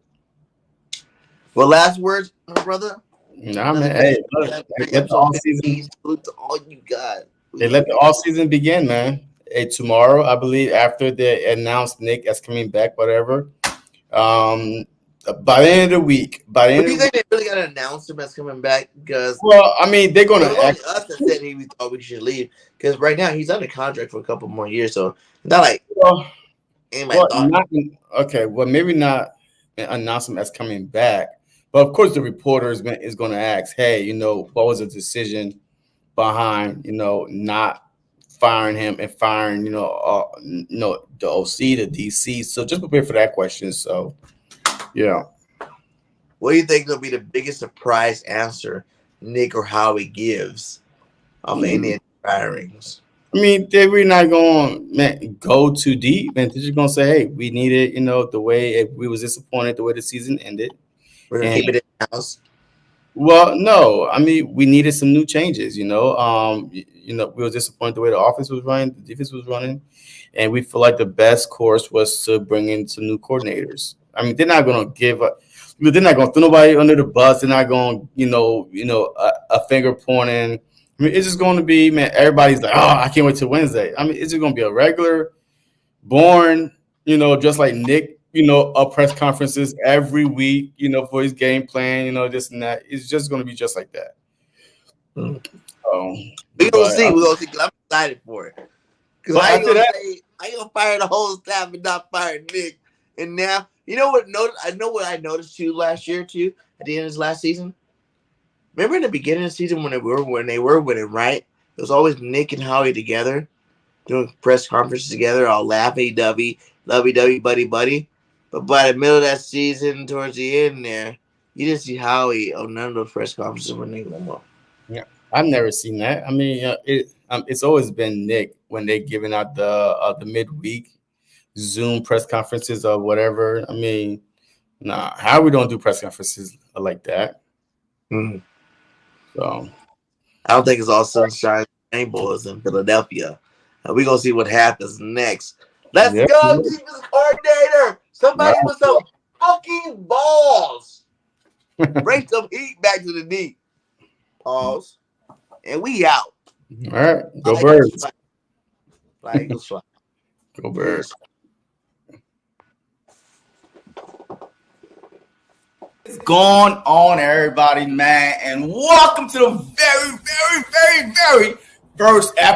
Well, last words, my brother.
Nah, man. Hey, look, let the all season.
Salute to all you got.
They let the all season begin, man. Hey, tomorrow, I believe, after they announced Nick as coming back, whatever. By the end of the week,
do you think they really got to announce him as coming back? Because
I mean, they're gonna.
Us that said we thought we should leave because right now he's under contract for a couple more years, so not like.
Maybe not announce him as coming back, but of course the reporter is going to ask, hey, you know, what was the decision behind, you know, not firing him and firing, the OC, the DC. So just prepare for that question. So, yeah.
What do you think will be the biggest surprise answer Nick or Howie gives of any firings?
I mean, they're really not going to go too deep, and they're just going to say, hey, we needed, the way we was disappointed the way the season ended.
We're going to keep it in house.
Well, no, I mean, we needed some new changes, we were disappointed the way the offense was running, the defense was running, and we feel like the best course was to bring in some new coordinators. I mean, they're not going to give up. They're not going to throw nobody under the bus. They're not going, a finger pointing. I mean, it's just going to be, man, everybody's like, oh, I can't wait till Wednesday. I mean, it's just going to be a regular, boring, just like Nick, press conferences every week, for his game plan, this and that. It's just going to be just like that. We're
going to see. We're going to see. I'm excited for it. Because I ain't going to fire the whole staff and not fire Nick. And now, you know what? I noticed too last year, too, at the end of this last season? Remember in the beginning of the season when they were winning, right? It was always Nick and Howie together, doing press conferences together, all lovey-dovey, buddy. But by the middle of that season, towards the end there, you didn't see Howie on none of those press conferences with Nick no more.
Yeah, I've never seen that. I mean, it's always been Nick when they're giving out the midweek Zoom press conferences or whatever. I mean, nah, Howie don't do press conferences like that.
Mm-hmm.
So
I don't think it's all sunshine and rainbows in Philadelphia. We're going to see what happens next. Let's go, defense coordinator. Somebody with some fucking balls. Bring some heat back to the knee. Pause. And we out.
All right. Go Birds.
Fly.
Go Birds. What's going on, everybody, man? And welcome to the very, very, very, very first episode